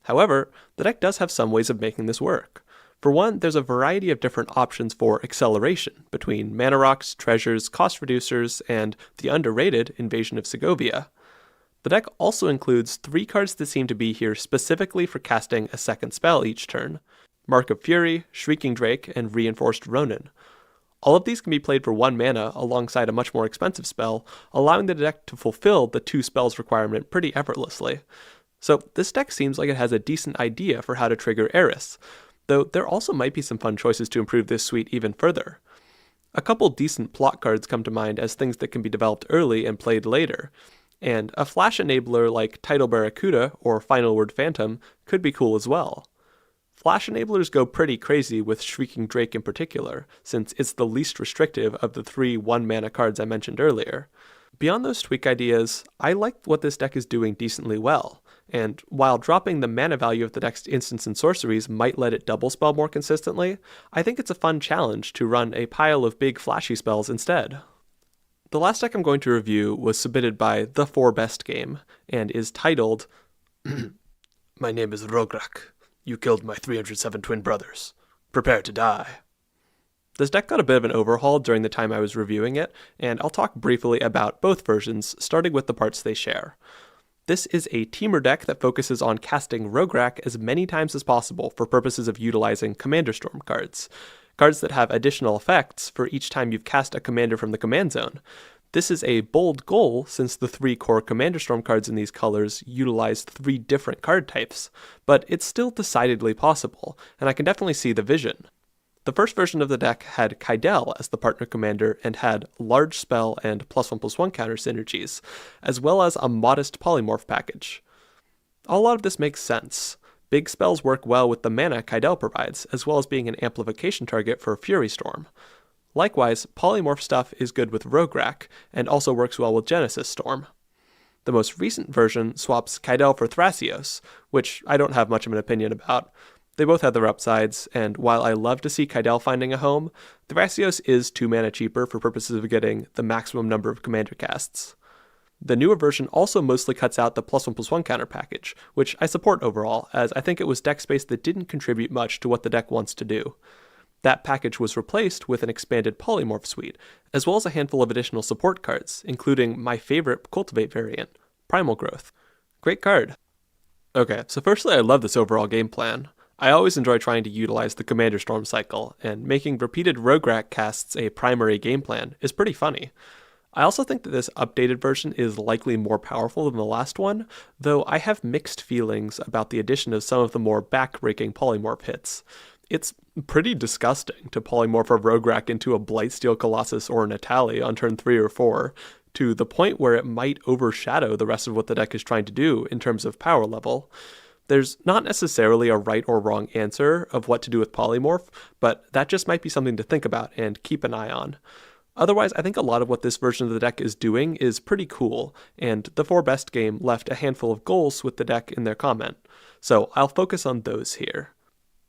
However, the deck does have some ways of making this work. For one, there's a variety of different options for acceleration between mana rocks, treasures, cost reducers, and the underrated Invasion of Segovia. The deck also includes 3 cards that seem to be here specifically for casting a second spell each turn: Mark of Fury, Shrieking Drake, and Reinforced Ronin. All of these can be played for 1 mana alongside a much more expensive spell, allowing the deck to fulfill the 2 spells requirement pretty effortlessly. So this deck seems like it has a decent idea for how to trigger Eris, though there also might be some fun choices to improve this suite even further. A couple decent plot cards come to mind as things that can be developed early and played later, and a flash enabler like Tidal Barracuda or Final Word Phantom could be cool as well. Flash enablers go pretty crazy with Shrieking Drake in particular, since it's the least restrictive of the 3 1-mana cards I mentioned earlier. Beyond those tweak ideas, I like what this deck is doing decently well, and while dropping the mana value of the deck's instants and sorceries might let it double spell more consistently, I think it's a fun challenge to run a pile of big flashy spells instead. The last deck I'm going to review was submitted by The 4 Best Game, and is titled, My name is Rograk. You killed my 307 twin brothers. Prepare to die. This deck got a bit of an overhaul during the time I was reviewing it, and I'll talk briefly about both versions, starting with the parts they share. This is a teamer deck that focuses on casting Rograk as many times as possible for purposes of utilizing Commander Storm cards. Cards that have additional effects for each time you've cast a commander from the command zone. This is a bold goal since the 3 core Commander Storm cards in these colors utilize 3 different card types, but it's still decidedly possible, and I can definitely see the vision. The first version of the deck had Kydel as the partner commander and had large spell and +1/+1 counter synergies, as well as a modest polymorph package. A lot of this makes sense. Big spells work well with the mana Kydel provides, as well as being an amplification target for Fury Storm. Likewise, polymorph stuff is good with Rograk, and also works well with Genesis Storm. The most recent version swaps Kydel for Thrasios, which I don't have much of an opinion about. They both have their upsides, and while I love to see Kydel finding a home, Thrasios is 2 mana cheaper for purposes of getting the maximum number of commander casts. The newer version also mostly cuts out the +1/+1 counter package, which I support overall, as I think it was deck space that didn't contribute much to what the deck wants to do. That package was replaced with an expanded polymorph suite, as well as a handful of additional support cards, including my favorite Cultivate variant, Primal Growth. Great card. Okay, so firstly I love this overall game plan. I always enjoy trying to utilize the Commander Storm cycle, and making repeated Rograk casts a primary game plan is pretty funny. I also think that this updated version is likely more powerful than the last one, though I have mixed feelings about the addition of some of the more back-breaking polymorph hits. It's pretty disgusting to polymorph a Rograk into a Blightsteel Colossus or an Natali on turn 3 or 4, to the point where it might overshadow the rest of what the deck is trying to do in terms of power level. There's not necessarily a right or wrong answer of what to do with polymorph, but that just might be something to think about and keep an eye on. Otherwise, I think a lot of what this version of the deck is doing is pretty cool, and the 4 Best Game left a handful of goals with the deck in their comment, so I'll focus on those here.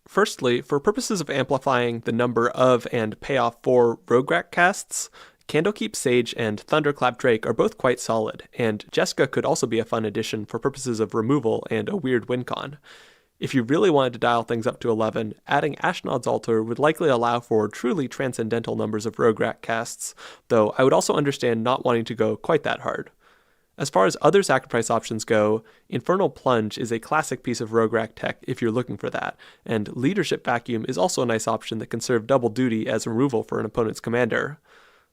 Firstly, for purposes of amplifying the number of and payoff for Rograk casts, Candlekeep Sage and Thunderclap Drake are both quite solid, and Jessica could also be a fun addition for purposes of removal and a weird win con. If you really wanted to dial things up to 11, adding Ashnod's Altar would likely allow for truly transcendental numbers of Rograk casts, though I would also understand not wanting to go quite that hard. As far as other sacrifice options go, Infernal Plunge is a classic piece of rogue rack tech if you're looking for that, and Leadership Vacuum is also a nice option that can serve double duty as removal for an opponent's commander.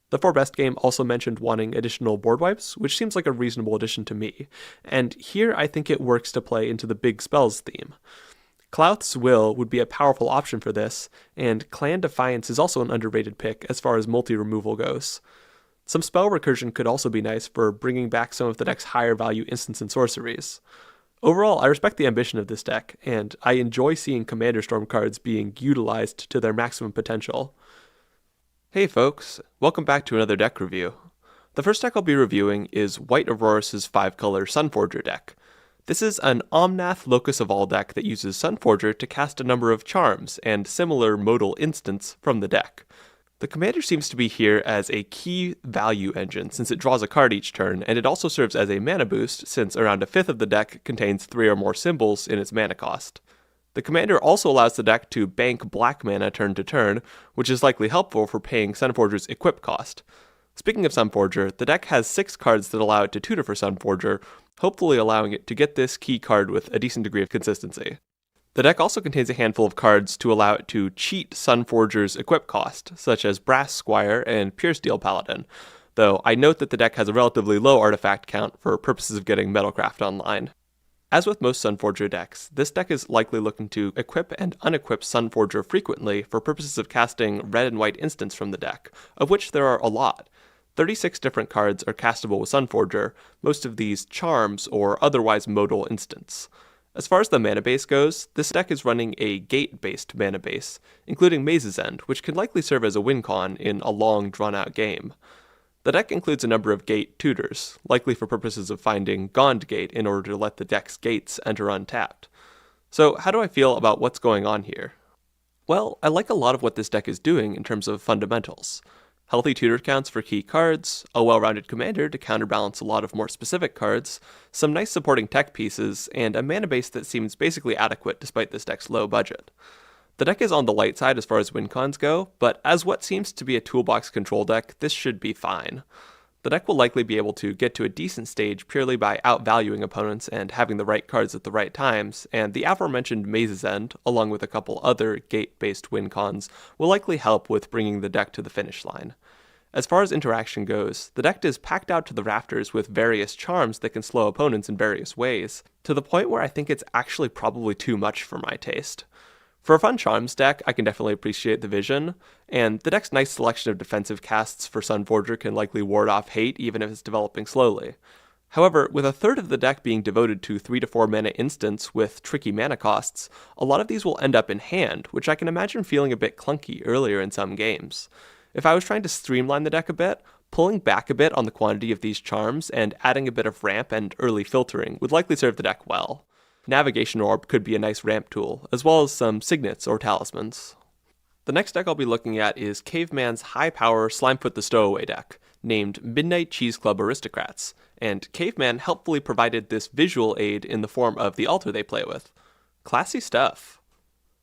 The 4Best game also mentioned wanting additional board wipes, which seems like a reasonable addition to me, and here I think it works to play into the big spells theme. Klauth's Will would be a powerful option for this, and Clan Defiance is also an underrated pick as far as multi-removal goes. Some spell recursion could also be nice for bringing back some of the deck's higher value instants and sorceries. Overall, I respect the ambition of this deck, and I enjoy seeing Commander Storm cards being utilized to their maximum potential. Hey folks, welcome back to another deck review. The first deck I'll be reviewing is White Aurorus' 5-color Sunforger deck. This is an Omnath Locus of All deck that uses Sunforger to cast a number of charms and similar modal instants from the deck. The commander seems to be here as a key value engine since it draws a card each turn, and it also serves as a mana boost since around a fifth of the deck contains 3 or more symbols in its mana cost. The commander also allows the deck to bank black mana turn to turn, which is likely helpful for paying Sunforger's equip cost. Speaking of Sunforger, the deck has 6 cards that allow it to tutor for Sunforger, hopefully allowing it to get this key card with a decent degree of consistency. The deck also contains a handful of cards to allow it to cheat Sunforger's equip cost, such as Brass Squire and Pure Steel Paladin, though I note that the deck has a relatively low artifact count for purposes of getting Metalcraft online. As with most Sunforger decks, this deck is likely looking to equip and unequip Sunforger frequently for purposes of casting red and white instants from the deck, of which there are a lot. 36 different cards are castable with Sunforger, most of these charms or otherwise modal instants. As far as the mana base goes, this deck is running a gate-based mana base, including Maze's End, which can likely serve as a win con in a long, drawn-out game. The deck includes a number of gate tutors, likely for purposes of finding Gond Gate in order to let the deck's gates enter untapped. So how do I feel about what's going on here? Well, I like a lot of what this deck is doing in terms of fundamentals. Healthy tutor counts for key cards, a well-rounded commander to counterbalance a lot of more specific cards, some nice supporting tech pieces, and a mana base that seems basically adequate despite this deck's low budget. The deck is on the light side as far as win cons go, but as what seems to be a toolbox control deck, this should be fine. The deck will likely be able to get to a decent stage purely by outvaluing opponents and having the right cards at the right times, and the aforementioned Maze's End, along with a couple other gate-based win cons, will likely help with bringing the deck to the finish line. As far as interaction goes, the deck is packed out to the rafters with various charms that can slow opponents in various ways, to the point where I think it's actually probably too much for my taste. For a fun charms deck, I can definitely appreciate the vision, and the deck's nice selection of defensive casts for Sunforger can likely ward off hate even if it's developing slowly. However, with a third of the deck being devoted to 3 to 4 mana instants with tricky mana costs, a lot of these will end up in hand, which I can imagine feeling a bit clunky earlier in some games. If I was trying to streamline the deck a bit, pulling back a bit on the quantity of these charms and adding a bit of ramp and early filtering would likely serve the deck well. Navigation Orb could be a nice ramp tool, as well as some signets or talismans. The next deck I'll be looking at is Caveman's high-power Slimefoot the Stowaway deck, named Midnight Cheese Club Aristocrats, and Caveman helpfully provided this visual aid in the form of the altar they play with. Classy stuff.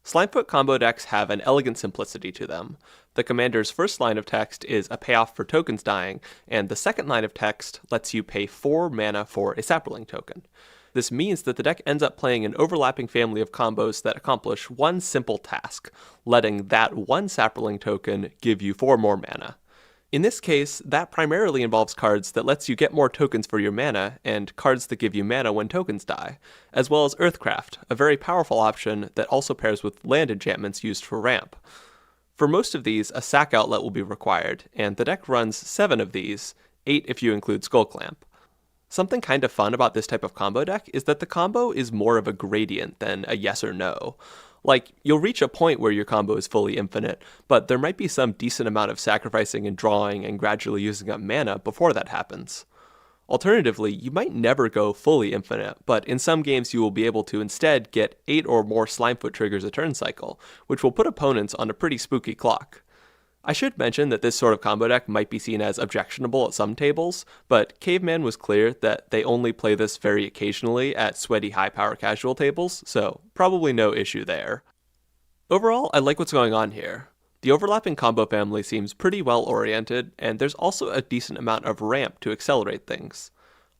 Slimefoot combo decks have an elegant simplicity to them. The commander's first line of text is a payoff for tokens dying, and the second line of text lets you pay 4 mana for a Sapperling token. This means that the deck ends up playing an overlapping family of combos that accomplish one simple task, letting that one Sapperling token give you 4 more mana. In this case, that primarily involves cards that lets you get more tokens for your mana, and cards that give you mana when tokens die, as well as Earthcraft, a very powerful option that also pairs with land enchantments used for ramp. For most of these, a sack outlet will be required, and the deck runs 7 of these, 8 if you include Skullclamp. Something kind of fun about this type of combo deck is that the combo is more of a gradient than a yes or no. Like, you'll reach a point where your combo is fully infinite, but there might be some decent amount of sacrificing and drawing and gradually using up mana before that happens. Alternatively, you might never go fully infinite, but in some games you will be able to instead get 8 or more Slimefoot triggers a turn cycle, which will put opponents on a pretty spooky clock. I should mention that this sort of combo deck might be seen as objectionable at some tables, but Caveman was clear that they only play this very occasionally at sweaty high-power casual tables, so probably no issue there. Overall, I like what's going on here. The overlapping combo family seems pretty well oriented, and there's also a decent amount of ramp to accelerate things.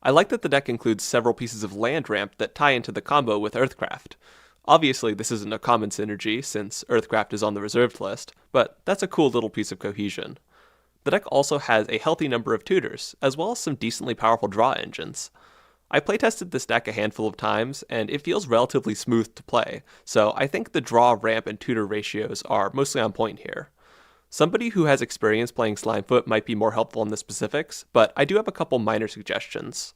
I like that the deck includes several pieces of land ramp that tie into the combo with Earthcraft. Obviously, this isn't a common synergy since Earthcraft is on the reserved list, but that's a cool little piece of cohesion. The deck also has a healthy number of tutors, as well as some decently powerful draw engines. I playtested this deck a handful of times, and it feels relatively smooth to play, so I think the draw, ramp, and tutor ratios are mostly on point here. Somebody who has experience playing Slimefoot might be more helpful in the specifics, but I do have a couple minor suggestions.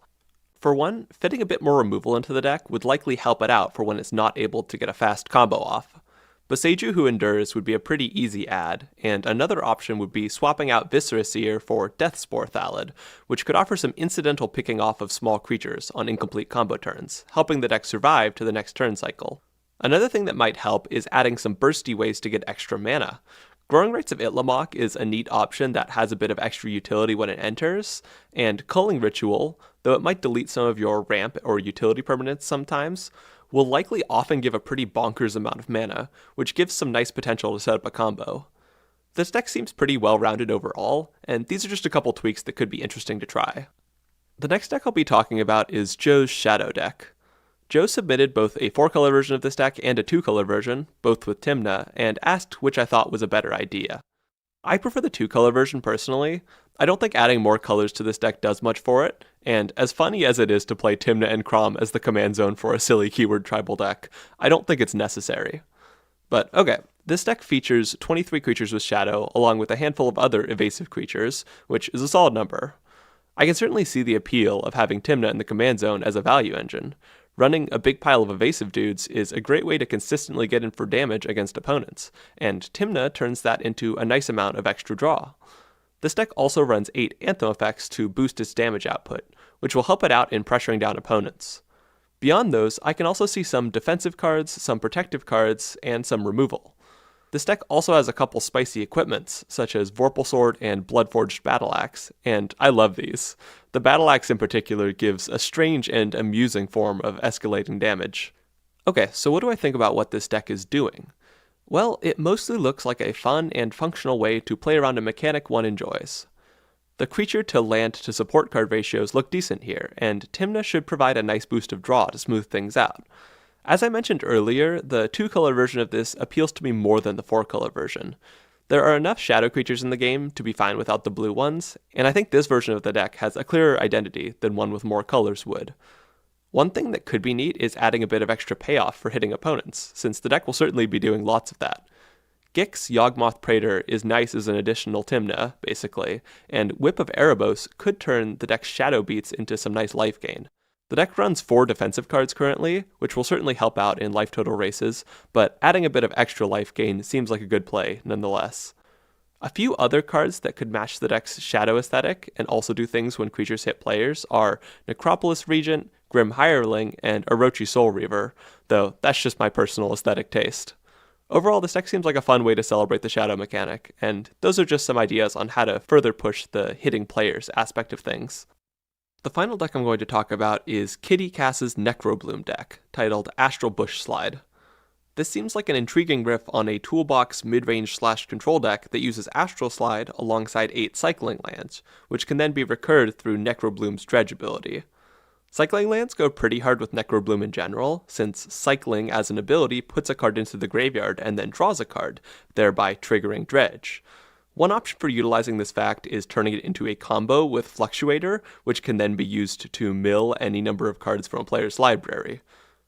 For one, fitting a bit more removal into the deck would likely help it out for when it's not able to get a fast combo off. Boseiju Who Endures would be a pretty easy add, and another option would be swapping out Viscera Seer for Deathspore Thallid, which could offer some incidental picking off of small creatures on incomplete combo turns, helping the deck survive to the next turn cycle. Another thing that might help is adding some bursty ways to get extra mana. Growing Rites of Itlamok is a neat option that has a bit of extra utility when it enters, and Culling Ritual, though it might delete some of your ramp or utility permanents sometimes, will likely often give a pretty bonkers amount of mana, which gives some nice potential to set up a combo. This deck seems pretty well rounded overall, and these are just a couple tweaks that could be interesting to try. The next deck I'll be talking about is Joe's Shadow deck. Joe submitted both a 4-color version of this deck and a 2-color version, both with Tymna, and asked which I thought was a better idea. I prefer the 2-color version personally. I don't think adding more colors to this deck does much for it, and as funny as it is to play Tymna and Crom as the command zone for a silly keyword tribal deck, I don't think it's necessary. But okay, this deck features 23 creatures with Shadow, along with a handful of other evasive creatures, which is a solid number. I can certainly see the appeal of having Tymna in the command zone as a value engine. Running a big pile of evasive dudes is a great way to consistently get in for damage against opponents, and Tymna turns that into a nice amount of extra draw. This deck also runs 8 Anthem effects to boost its damage output, which will help it out in pressuring down opponents. Beyond those, I can also see some defensive cards, some protective cards, and some removal. This deck also has a couple spicy equipments, such as Vorpal Sword and Bloodforged Battle Axe, and I love these. The Battle Axe in particular gives a strange and amusing form of escalating damage. Okay, so what do I think about what this deck is doing? Well, it mostly looks like a fun and functional way to play around a mechanic one enjoys. The creature to land to support card ratios look decent here, and Tymna should provide a nice boost of draw to smooth things out. As I mentioned earlier, the 2-color version of this appeals to me more than the 4-color version. There are enough shadow creatures in the game to be fine without the blue ones, and I think this version of the deck has a clearer identity than one with more colors would. One thing that could be neat is adding a bit of extra payoff for hitting opponents, since the deck will certainly be doing lots of that. Gix Yawgmoth Praetor is nice as an additional Tymna, basically, and Whip of Erebos could turn the deck's shadow beats into some nice life gain. The deck runs 4 defensive cards currently, which will certainly help out in life total races, but adding a bit of extra life gain seems like a good play nonetheless. A few other cards that could match the deck's shadow aesthetic and also do things when creatures hit players are Necropolis Regent, Grim Hireling, and Orochi Soul Reaver, though that's just my personal aesthetic taste. Overall, this deck seems like a fun way to celebrate the shadow mechanic, and those are just some ideas on how to further push the hitting players aspect of things. The final deck I'm going to talk about is Kitty Cass's Necrobloom deck, titled Astral Bush Slide. This seems like an intriguing riff on a toolbox mid-range / control deck that uses Astral Slide alongside 8 cycling lands, which can then be recurred through Necrobloom's dredge ability. Cycling lands go pretty hard with Necrobloom in general, since cycling as an ability puts a card into the graveyard and then draws a card, thereby triggering dredge. One option for utilizing this fact is turning it into a combo with Fluctuator, which can then be used to mill any number of cards from a player's library.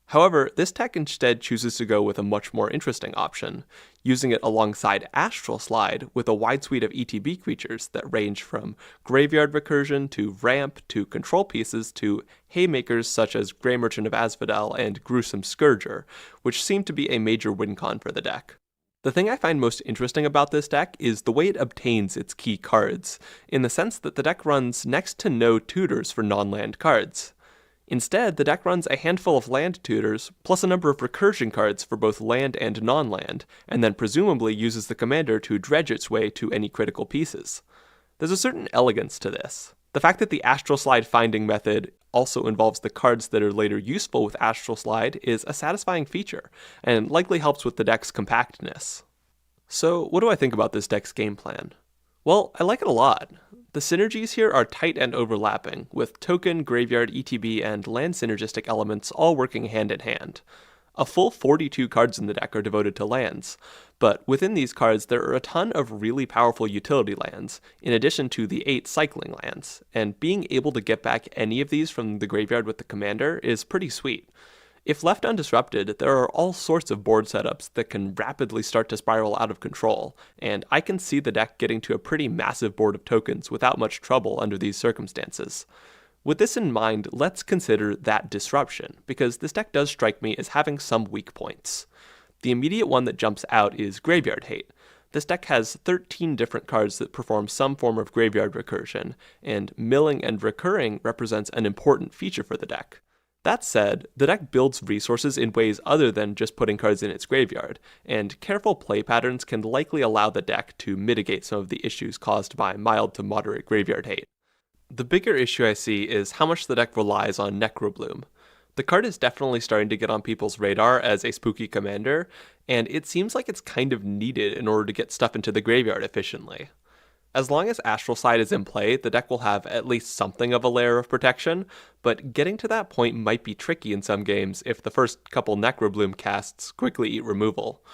However, this deck instead chooses to go with a much more interesting option, using it alongside Astral Slide with a wide suite of ETB creatures that range from Graveyard Recursion to Ramp to control pieces to haymakers such as Grey Merchant of Asphodel and Gruesome Scourger, which seem to be a major win con for the deck. The thing I find most interesting about this deck is the way it obtains its key cards, in the sense that the deck runs next to no tutors for non-land cards. Instead, the deck runs a handful of land tutors, plus a number of recursion cards for both land and non-land, and then presumably uses the commander to dredge its way to any critical pieces. There's a certain elegance to this. The fact that the Astral Slide finding method also involves the cards that are later useful with Astral Slide is a satisfying feature, and likely helps with the deck's compactness. So, what do I think about this deck's game plan? Well, I like it a lot. The synergies here are tight and overlapping, with token, graveyard, ETB, and land synergistic elements all working hand in hand. A full 42 cards in the deck are devoted to lands, but within these cards there are a ton of really powerful utility lands, in addition to the 8 cycling lands, and being able to get back any of these from the graveyard with the commander is pretty sweet. If left undisrupted, there are all sorts of board setups that can rapidly start to spiral out of control, and I can see the deck getting to a pretty massive board of tokens without much trouble under these circumstances. With this in mind, let's consider that disruption, because this deck does strike me as having some weak points. The immediate one that jumps out is Graveyard Hate. This deck has 13 different cards that perform some form of graveyard recursion, and milling and recurring represents an important feature for the deck. That said, the deck builds resources in ways other than just putting cards in its graveyard, and careful play patterns can likely allow the deck to mitigate some of the issues caused by mild to moderate Graveyard Hate. The bigger issue I see is how much the deck relies on Necrobloom. The card is definitely starting to get on people's radar as a spooky commander, and it seems like it's kind of needed in order to get stuff into the graveyard efficiently. As long as Astral Side is in play, the deck will have at least something of a layer of protection, but getting to that point might be tricky in some games if the first couple Necrobloom casts quickly eat removal.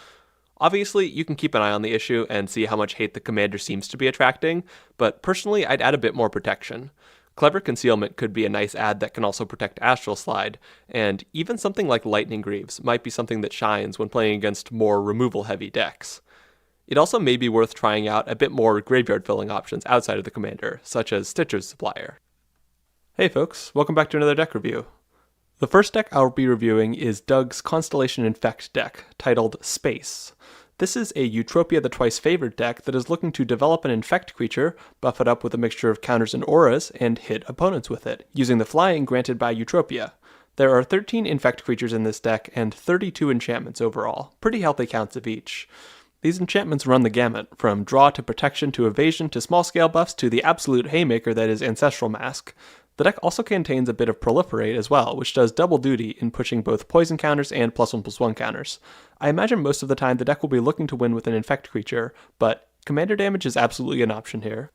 Obviously, you can keep an eye on the issue and see how much hate the commander seems to be attracting, but personally I'd add a bit more protection. Clever Concealment could be a nice add that can also protect Astral Slide, and even something like Lightning Greaves might be something that shines when playing against more removal-heavy decks. It also may be worth trying out a bit more graveyard filling options outside of the commander, such as Stitcher's Supplier. Hey folks, welcome back to another deck review. The first deck I'll be reviewing is Doug's Constellation Infect deck, titled Space. This is a Eutropia the Twice Favored deck that is looking to develop an infect creature, buff it up with a mixture of counters and auras, and hit opponents with it, using the flying granted by Eutropia. There are 13 infect creatures in this deck and 32 enchantments overall, pretty healthy counts of each. These enchantments run the gamut, from draw to protection to evasion to small-scale buffs to the absolute haymaker that is Ancestral Mask. The deck also contains a bit of Proliferate as well, which does double duty in pushing both poison counters and +1/+1 counters. I imagine most of the time the deck will be looking to win with an infect creature, but commander damage is absolutely an option here.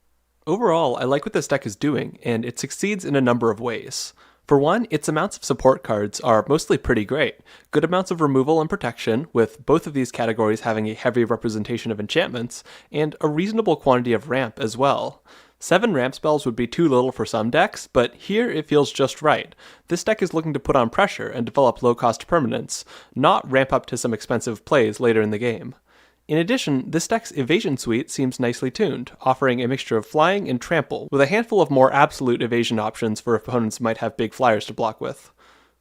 Overall, I like what this deck is doing, and it succeeds in a number of ways. For one, its amounts of support cards are mostly pretty great. Good amounts of removal and protection, with both of these categories having a heavy representation of enchantments, and a reasonable quantity of ramp as well. 7 ramp spells would be too little for some decks, but here it feels just right. This deck is looking to put on pressure and develop low-cost permanents, not ramp up to some expensive plays later in the game. In addition, this deck's evasion suite seems nicely tuned, offering a mixture of flying and trample, with a handful of more absolute evasion options for opponents who might have big flyers to block with.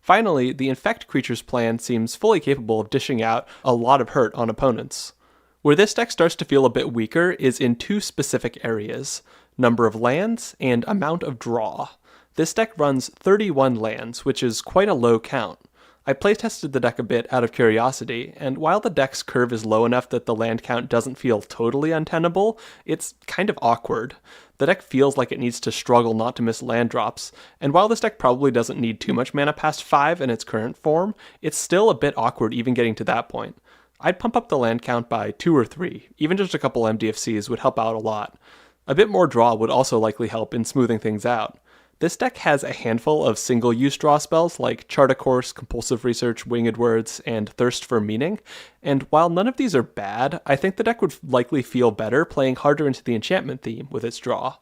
Finally, the infect creatures plan seems fully capable of dishing out a lot of hurt on opponents. Where this deck starts to feel a bit weaker is in 2 specific areas: number of lands and amount of draw. This deck runs 31 lands, which is quite a low count. I playtested the deck a bit out of curiosity, and while the deck's curve is low enough that the land count doesn't feel totally untenable, it's kind of awkward. The deck feels like it needs to struggle not to miss land drops, and while this deck probably doesn't need too much mana past 5 in its current form, it's still a bit awkward even getting to that point. I'd pump up the land count by 2 or 3, even just a couple MDFCs would help out a lot. A bit more draw would also likely help in smoothing things out. This deck has a handful of single-use draw spells like Chart a Course, Compulsive Research, Winged Words, and Thirst for Meaning, and while none of these are bad, I think the deck would likely feel better playing harder into the enchantment theme with its draw.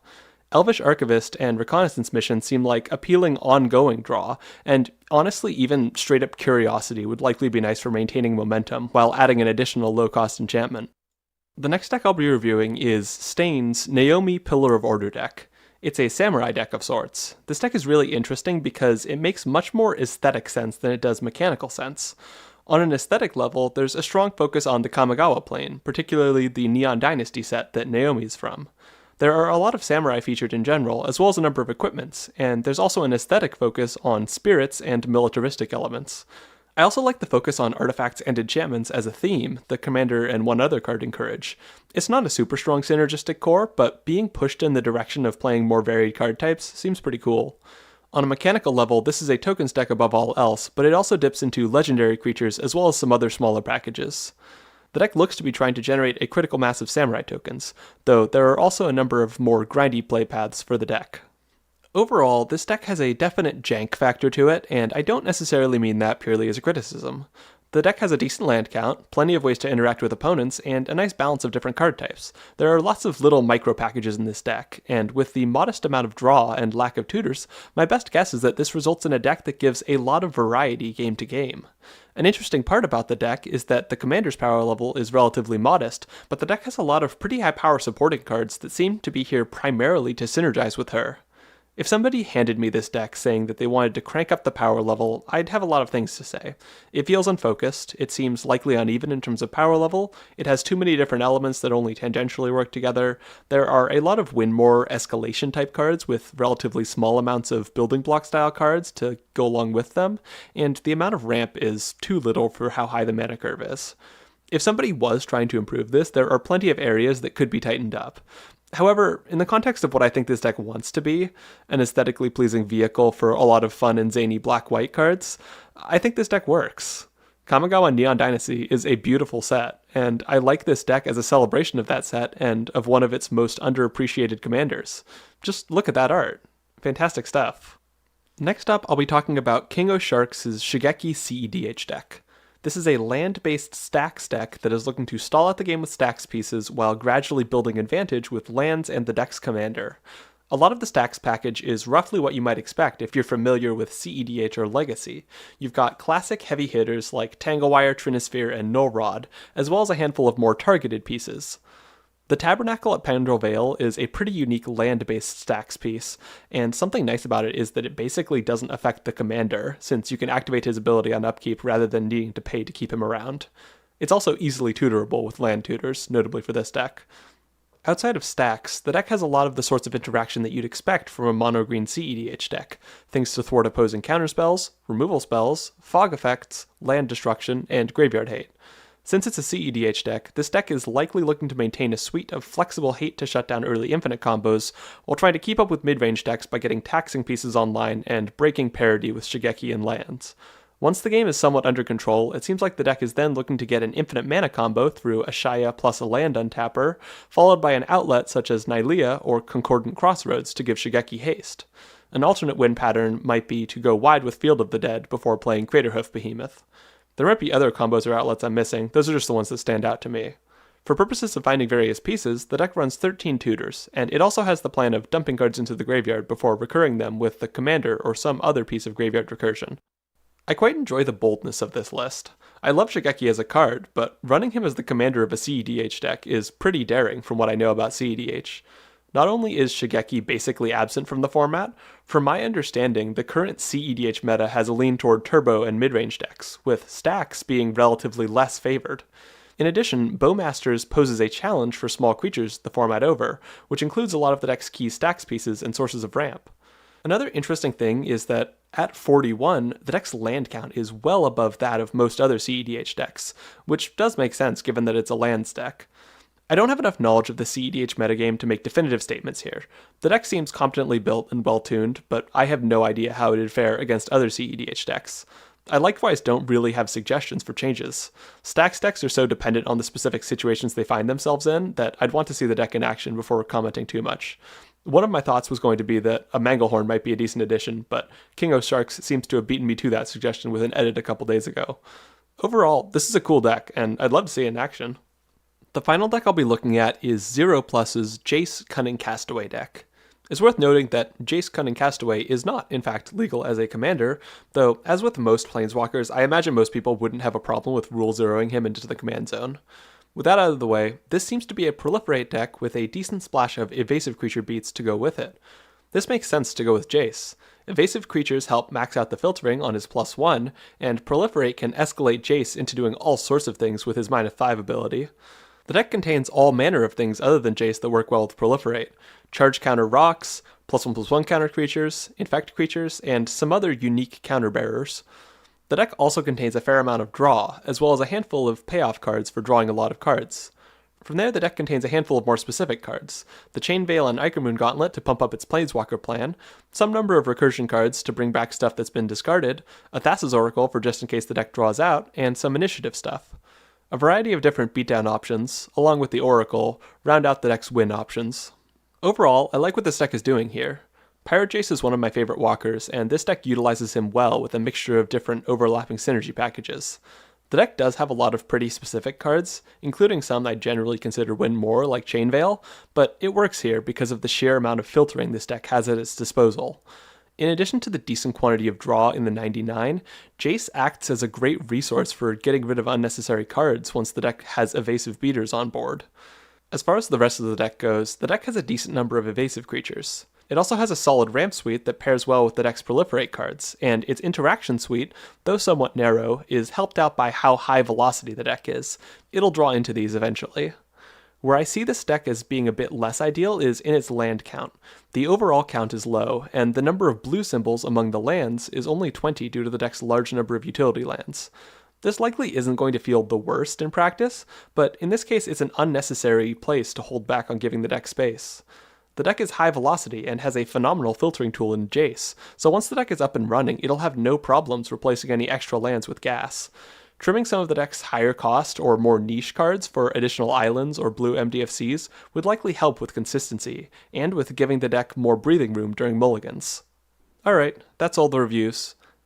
Elvish Archivist and Reconnaissance Mission seem like appealing ongoing draw, and honestly even straight-up Curiosity would likely be nice for maintaining momentum while adding an additional low-cost enchantment. The next deck I'll be reviewing is Stain's Naomi Pillar of Order deck. It's a samurai deck of sorts. This deck is really interesting because it makes much more aesthetic sense than it does mechanical sense. On an aesthetic level, there's a strong focus on the Kamigawa plane, particularly the Neon Dynasty set that Naomi's from. There are a lot of samurai featured in general, as well as a number of equipments, and there's also an aesthetic focus on spirits and militaristic elements. I also like the focus on artifacts and enchantments as a theme the commander and one other card encourage. It's not a super strong synergistic core, but being pushed in the direction of playing more varied card types seems pretty cool. On a mechanical level, this is a tokens deck above all else, but it also dips into legendary creatures as well as some other smaller packages. the deck looks to be trying to generate a critical mass of samurai tokens, though there are also a number of more grindy play paths for the deck. Overall, this deck has a definite jank factor to it, and I don't necessarily mean that purely as a criticism. The deck has a decent land count, plenty of ways to interact with opponents, and a nice balance of different card types. There are lots of little micro packages in this deck, and with the modest amount of draw and lack of tutors, my best guess is that this results in a deck that gives a lot of variety game to game. An interesting part about the deck is that the commander's power level is relatively modest, but the deck has a lot of pretty high power supporting cards that seem to be here primarily to synergize with her. If somebody handed me this deck saying that they wanted to crank up the power level, I'd have a lot of things to say. It feels unfocused, it seems likely uneven in terms of power level, it has too many different elements that only tangentially work together, there are a lot of win more escalation type cards with relatively small amounts of building block style cards to go along with them, and the amount of ramp is too little for how high the mana curve is. If somebody was trying to improve this, there are plenty of areas that could be tightened up. However, in the context of what I think this deck wants to be, an aesthetically pleasing vehicle for a lot of fun and zany black-white cards, I think this deck works. Kamigawa Neon Dynasty is a beautiful set, and I like this deck as a celebration of that set and of one of its most underappreciated commanders. Just look at that art. Fantastic stuff. Next up, I'll be talking about King O'Shark's Shigeki CEDH deck. This is a land-based stacks deck that is looking to stall out the game with stacks pieces while gradually building advantage with lands and the deck's commander. A lot of the stacks package is roughly what you might expect if you're familiar with CEDH or Legacy. You've got classic heavy hitters like Tanglewire, Trinisphere, and Null Rod, as well as a handful of more targeted pieces. The Tabernacle at Pendrell Vale is a pretty unique land-based stacks piece, and something nice about it is that it basically doesn't affect the commander, since you can activate his ability on upkeep rather than needing to pay to keep him around. It's also easily tutorable with land tutors, notably for this deck. Outside of stacks, the deck has a lot of the sorts of interaction that you'd expect from a mono-green CEDH deck, things to thwart opposing counterspells, removal spells, fog effects, land destruction, and graveyard hate. Since it's a CEDH deck, this deck is likely looking to maintain a suite of flexible hate to shut down early infinite combos, while trying to keep up with mid-range decks by getting taxing pieces online and breaking parity with Shigeki and lands. Once the game is somewhat under control, it seems like the deck is then looking to get an infinite mana combo through a Shaya plus a land untapper, followed by an outlet such as Nylea or Concordant Crossroads to give Shigeki haste. An alternate win pattern might be to go wide with Field of the Dead before playing Craterhoof Behemoth. There might be other combos or outlets I'm missing, those are just the ones that stand out to me. For purposes of finding various pieces, the deck runs 13 tutors, and it also has the plan of dumping cards into the graveyard before recurring them with the commander or some other piece of graveyard recursion. I quite enjoy the boldness of this list. I love Shigeki as a card, but running him as the commander of a CEDH deck is pretty daring from what I know about CEDH. Not only is Shigeki basically absent from the format, from my understanding, the current CEDH meta has a lean toward turbo and mid-range decks, with stacks being relatively less favored. In addition, Bowmasters poses a challenge for small creatures the format over, which includes a lot of the deck's key stacks pieces and sources of ramp. Another interesting thing is that at 41, the deck's land count is well above that of most other CEDH decks, which does make sense given that it's a lands deck. I don't have enough knowledge of the CEDH metagame to make definitive statements here. The deck seems competently built and well-tuned, but I have no idea how it would fare against other CEDH decks. I likewise don't really have suggestions for changes. Stacks decks are so dependent on the specific situations they find themselves in that I'd want to see the deck in action before commenting too much. One of my thoughts was going to be that a Manglehorn might be a decent addition, but King O'Sharks seems to have beaten me to that suggestion with an edit a couple days ago. Overall, this is a cool deck, and I'd love to see it in action. The final deck I'll be looking at is Zero Plus's Jace Cunning Castaway deck. It's worth noting that Jace Cunning Castaway is not, in fact, legal as a commander, though, as with most Planeswalkers, I imagine most people wouldn't have a problem with rule zeroing him into the command zone. With that out of the way, this seems to be a proliferate deck with a decent splash of evasive creature beats to go with it. This makes sense to go with Jace. Evasive creatures help max out the filtering on his +1, and proliferate can escalate Jace into doing all sorts of things with his -5 ability. The deck contains all manner of things other than Jace that work well with Proliferate. Charge counter rocks, +1/+1 counter creatures, infect creatures, and some other unique counter bearers. The deck also contains a fair amount of draw, as well as a handful of payoff cards for drawing a lot of cards. From there, the deck contains a handful of more specific cards. The Chain Veil and Ikermoon Gauntlet to pump up its Planeswalker plan, some number of recursion cards to bring back stuff that's been discarded, a Thassa's Oracle for just in case the deck draws out, and some initiative stuff. A variety of different beatdown options, along with the Oracle, round out the deck's win options. Overall, I like what this deck is doing here. Pirate Jace is one of my favorite walkers, and this deck utilizes him well with a mixture of different overlapping synergy packages. The deck does have a lot of pretty specific cards, including some I generally consider win more, like Chain Veil, but it works here because of the sheer amount of filtering this deck has at its disposal. In addition to the decent quantity of draw in the 99, Jace acts as a great resource for getting rid of unnecessary cards once the deck has evasive beaters on board. As far as the rest of the deck goes, the deck has a decent number of evasive creatures. It also has a solid ramp suite that pairs well with the deck's proliferate cards, and its interaction suite, though somewhat narrow, is helped out by how high velocity the deck is. It'll draw into these eventually. Where I see this deck as being a bit less ideal is in its land count. The overall count is low, and the number of blue symbols among the lands is only 20 due to the deck's large number of utility lands. This likely isn't going to feel the worst in practice, but in this case it's an unnecessary place to hold back on giving the deck space. The deck is high velocity and has a phenomenal filtering tool in Jace, so once the deck is up and running, it'll have no problems replacing any extra lands with gas. Trimming some of the deck's higher cost or more niche cards for additional islands or blue MDFCs would likely help with consistency, and with giving the deck more breathing room during mulligans. Alright, that's all the reviews.